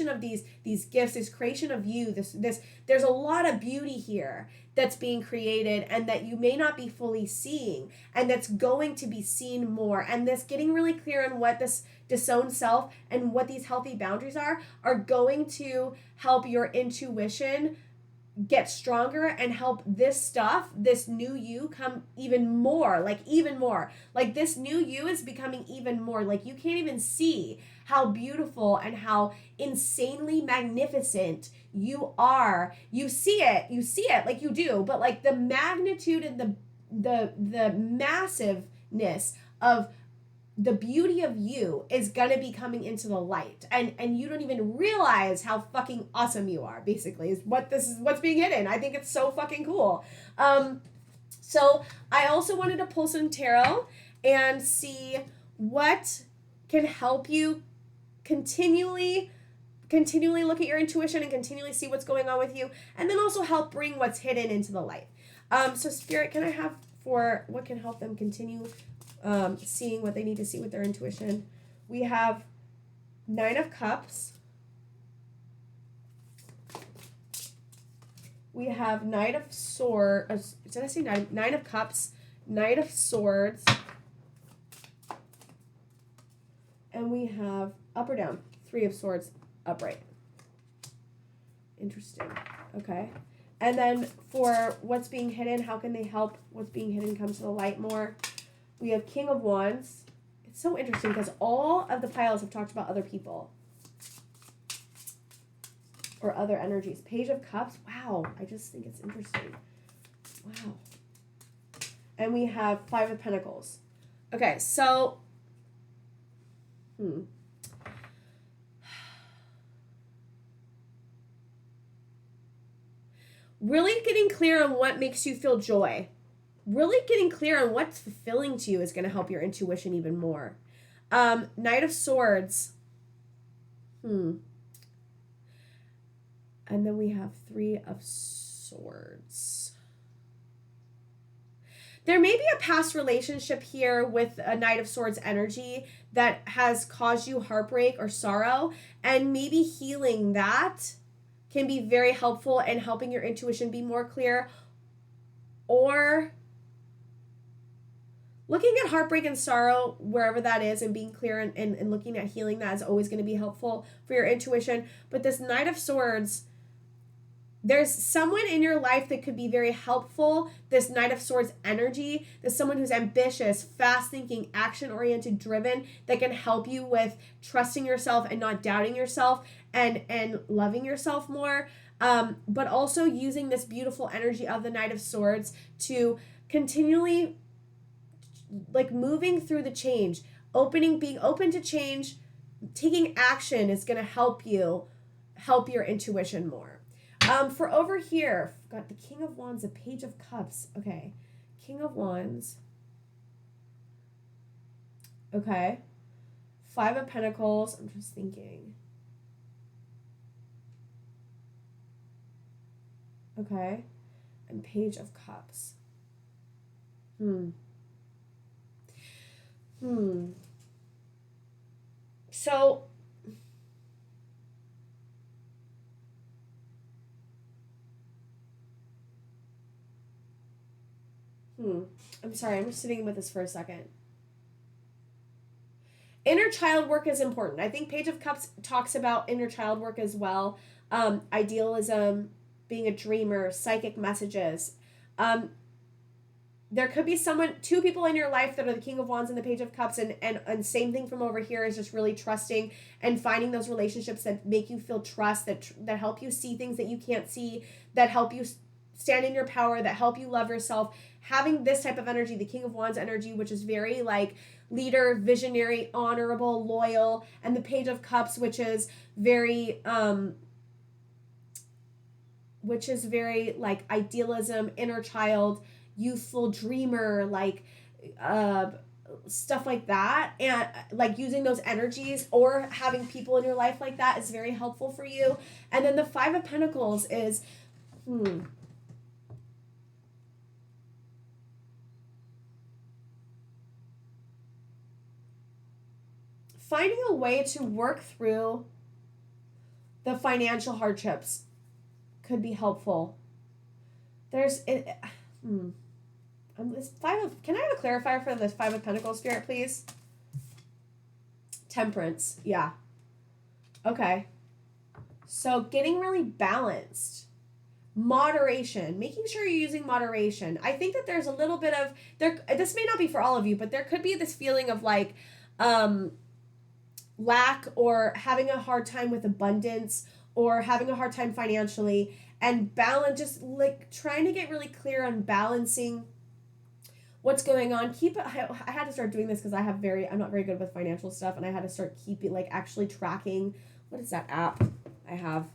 of these gifts, this creation of you, this there's a lot of beauty here that's being created, and that you may not be fully seeing, and that's going to be seen more. And this getting really clear on what this disowned self and what these healthy boundaries are going to help your intuition get stronger, and help this new you come even more. Like this new you is becoming even more. Like, you can't even see how beautiful and how insanely magnificent you are. You see it like you do, but like the magnitude and the massiveness of the beauty of you is gonna be coming into the light, and you don't even realize how fucking awesome you are, basically, is what's being hidden. I think it's so fucking cool. So I also wanted to pull some tarot and see what can help you continually look at your intuition and continually see what's going on with you, and then also help bring what's hidden into the light. So Spirit, can I have for what can help them continue seeing what they need to see with their intuition? We have 9 of Cups. We have Knight of Swords. Did I say 9 of Cups, Knight of Swords, and we have up or down 3 of Swords upright. Interesting. Okay. And then for what's being hidden, how can they help what's being hidden come to the light more? We have King of Wands. It's so interesting because all of the piles have talked about other people or other energies. Page of Cups. Wow. I just think it's interesting. Wow. And we have 5 of Pentacles. Okay, so really getting clear on what makes you feel joy. Really getting clear on what's fulfilling to you is going to help your intuition even more. Knight of Swords. And then we have 3 of Swords. There may be a past relationship here with a Knight of Swords energy that has caused you heartbreak or sorrow, and maybe healing that can be very helpful in helping your intuition be more clear. or looking at heartbreak and sorrow, wherever that is, and being clear and looking at healing, that is always going to be helpful for your intuition. But this Knight of Swords, there's someone in your life that could be very helpful. This Knight of Swords energy, there's someone who's ambitious, fast-thinking, action-oriented, driven, that can help you with trusting yourself and not doubting yourself and loving yourself more. But also using this beautiful energy of the Knight of Swords to continually, like, moving through the change, being open to change, taking action is going to help your intuition more. For over here, I've got the King of Wands, the Page of Cups. Okay. King of Wands. Okay. Five of Pentacles. I'm just thinking. Okay. And Page of Cups. So, I'm sorry, I'm just sitting with this for a second. Inner child work is important. I think Page of Cups talks about inner child work as well. Idealism, being a dreamer, psychic messages. There could be two people in your life that are the King of Wands and the Page of Cups, and same thing from over here is just really trusting and finding those relationships that make you feel trust, that help you see things that you can't see, that help you stand in your power, that help you love yourself. Having this type of energy, the King of Wands energy, which is very like leader, visionary, honorable, loyal, and the Page of Cups, which is very like idealism, inner child, youthful dreamer, like stuff like that. And like using those energies or having people in your life like that is very helpful for you. And then the Five of Pentacles is finding a way to work through the financial hardships could be helpful. There's can I have a clarifier for this Five of Pentacles, Spirit, please? Temperance. Yeah. Okay. So getting really balanced. Moderation. Making sure you're using moderation. I think that there's a little bit of this may not be for all of you, but there could be this feeling of like lack or having a hard time with abundance or having a hard time financially, and balance, just like trying to get really clear on balancing what's going on. I had to start doing this because I'm not very good with financial stuff, and I had to start keeping, like, actually tracking. What is that app I have?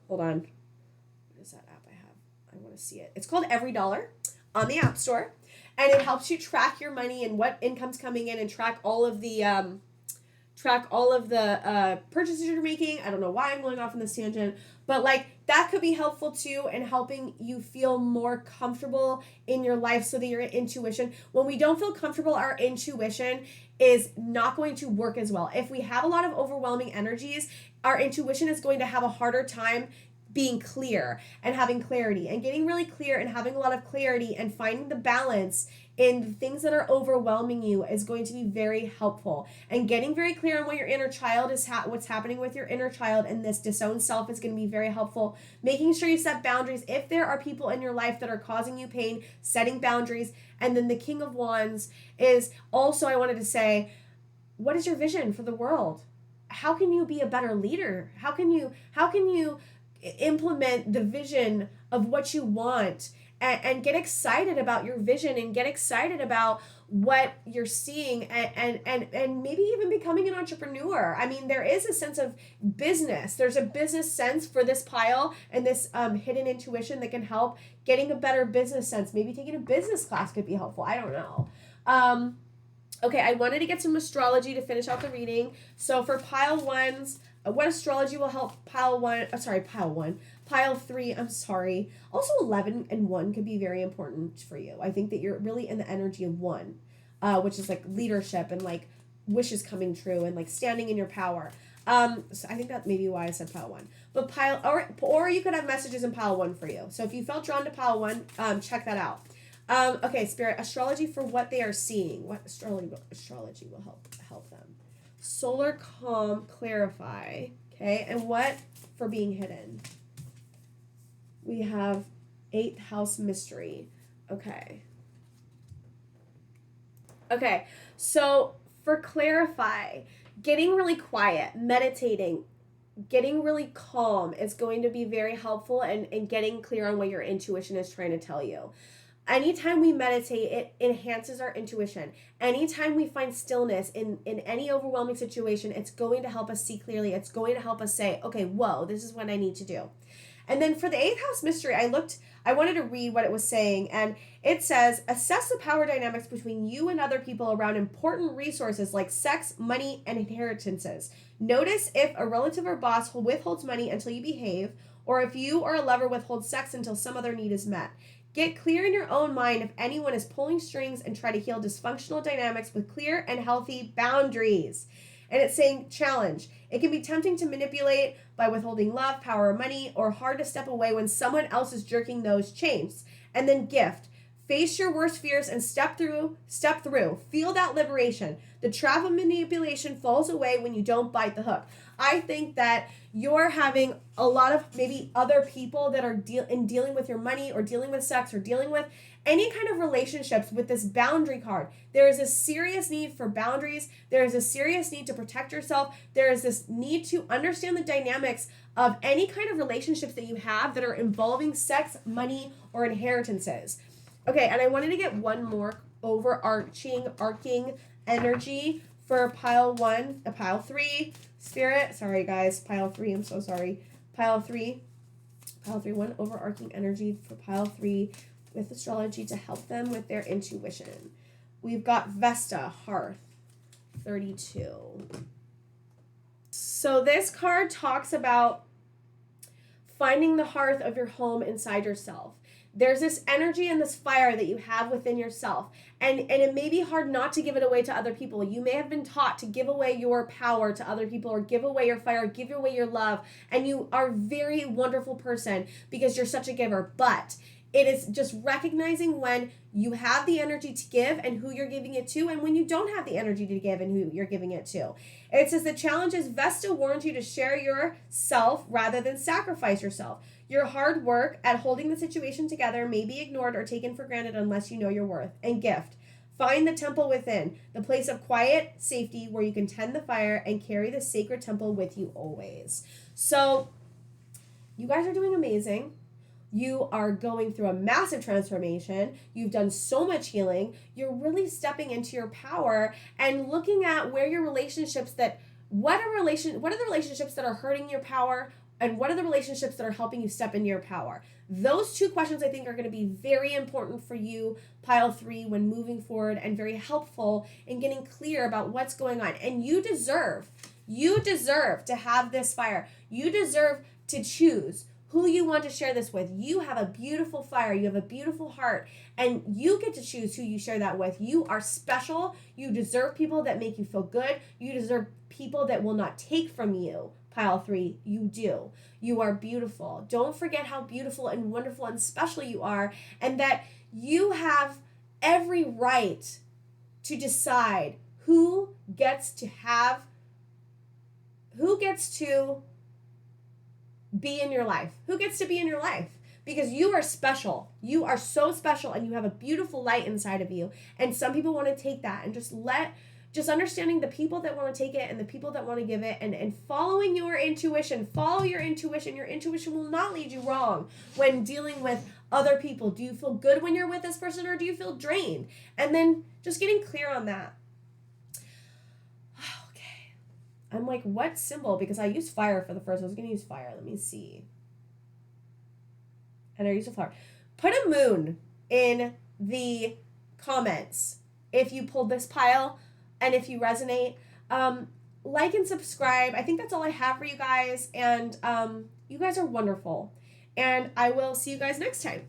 Hold on. What is that app I have? I want to see it. It's called Every Dollar on the App Store, and it helps you track your money and what income's coming in and track all of the purchases you're making. I don't know why I'm going off on this tangent, but like that could be helpful too in helping you feel more comfortable in your life so that your intuition, when we don't feel comfortable, our intuition is not going to work as well. If we have a lot of overwhelming energies, our intuition is going to have a harder time being clear and having clarity, and getting really clear and having a lot of clarity and finding the balance in the things that are overwhelming you is going to be very helpful. And getting very clear on what your inner child is, what's happening with your inner child and this disowned self is going to be very helpful. Making sure you set boundaries. If there are people in your life that are causing you pain, setting boundaries. And then the King of Wands is also, I wanted to say, what is your vision for the world? How can you be a better leader? How can you implement the vision of what you want, and get excited about your vision and get excited about what you're seeing, and maybe even becoming an entrepreneur. I mean, there is a sense of business. There's a business sense for this pile and this hidden intuition that can help getting a better business sense. Maybe taking a business class could be helpful. I don't know. Okay, I wanted to get some astrology to finish out the reading. So for pile ones, what astrology will help pile 3, I'm sorry. Also 11 and 1 could be very important for you. I think that you're really in the energy of 1, which is like leadership and like wishes coming true and like standing in your power. So I think that may be why I said pile 1. But or you could have messages in pile 1 for you. So if you felt drawn to pile 1, check that out. Okay, Spirit, astrology for what they are seeing. What astrology will help them? Solar calm, clarify. Okay, and what for being hidden? We have 8th house mystery. Okay. Okay, so for clarify, getting really quiet, meditating, getting really calm is going to be very helpful and getting clear on what your intuition is trying to tell you. Anytime we meditate, it enhances our intuition. Anytime we find stillness in any overwhelming situation, it's going to help us see clearly. It's going to help us say, okay, whoa, this is what I need to do. And then for the 8th house mystery, I wanted to read what it was saying. And it says, assess the power dynamics between you and other people around important resources like sex, money, and inheritances. Notice if a relative or boss withholds money until you behave, or if you or a lover withholds sex until some other need is met. Get clear in your own mind if anyone is pulling strings, and try to heal dysfunctional dynamics with clear and healthy boundaries. And it's saying challenge. It can be tempting to manipulate by withholding love, power, or money, or hard to step away when someone else is jerking those chains. And then gift. Face your worst fears and step through. Feel that liberation. The trap of manipulation falls away when you don't bite the hook. I think that you're having a lot of maybe other people that are dealing with your money, or dealing with sex, or dealing with any kind of relationships with this boundary card. There is a serious need for boundaries. There is a serious need to protect yourself. There is this need to understand the dynamics of any kind of relationships that you have that are involving sex, money, or inheritances. Okay, and I wanted to get one more arcing energy for pile 3. Spirit, sorry guys, pile 3, I'm so sorry. Pile 3, one overarching energy for pile 3 with astrology to help them with their intuition. We've got Vesta, Hearth, 32. So this card talks about finding the hearth of your home inside yourself. There's this energy and this fire that you have within yourself. And it may be hard not to give it away to other people. You may have been taught to give away your power to other people, or give away your fire, give away your love. And you are a very wonderful person because you're such a giver. But it is just recognizing when you have the energy to give and who you're giving it to, and when you don't have the energy to give and who you're giving it to. It says the challenge is Vesta warns you to share yourself rather than sacrifice yourself. Your hard work at holding the situation together may be ignored or taken for granted unless you know your worth. And gift. Find the temple within, the place of quiet safety where you can tend the fire and carry the sacred temple with you always. So, you guys are doing amazing. You are going through a massive transformation. You've done so much healing. You're really stepping into your power and looking at where your relationships what are the relationships that are hurting your power, and what are the relationships that are helping you step into your power? Those 2 questions I think are going to be very important for you, pile 3, when moving forward, and very helpful in getting clear about what's going on. And you deserve to have this fire. You deserve to choose who you want to share this with. You have a beautiful fire. You have a beautiful heart. And you get to choose who you share that with. You are special. You deserve people that make you feel good. You deserve people that will not take from you. Pile 3, you do. You are beautiful. Don't forget how beautiful and wonderful and special you are, and that you have every right to decide who gets to be in your life. Who gets to be in your life? Because you are special. You are so special, and you have a beautiful light inside of you. And some people want to take that, and just understanding the people that want to take it and the people that want to give it, and following your intuition. Follow your intuition. Your intuition will not lead you wrong when dealing with other people. Do you feel good when you're with this person, or do you feel drained? And then just getting clear on that. Okay. I'm like, what symbol? Because I used fire for the first. I was going to use fire. Let me see. And I used a flower. Put a moon in the comments if you pulled this pile. And if you resonate, like and subscribe. I think that's all I have for you guys. And you guys are wonderful. And I will see you guys next time.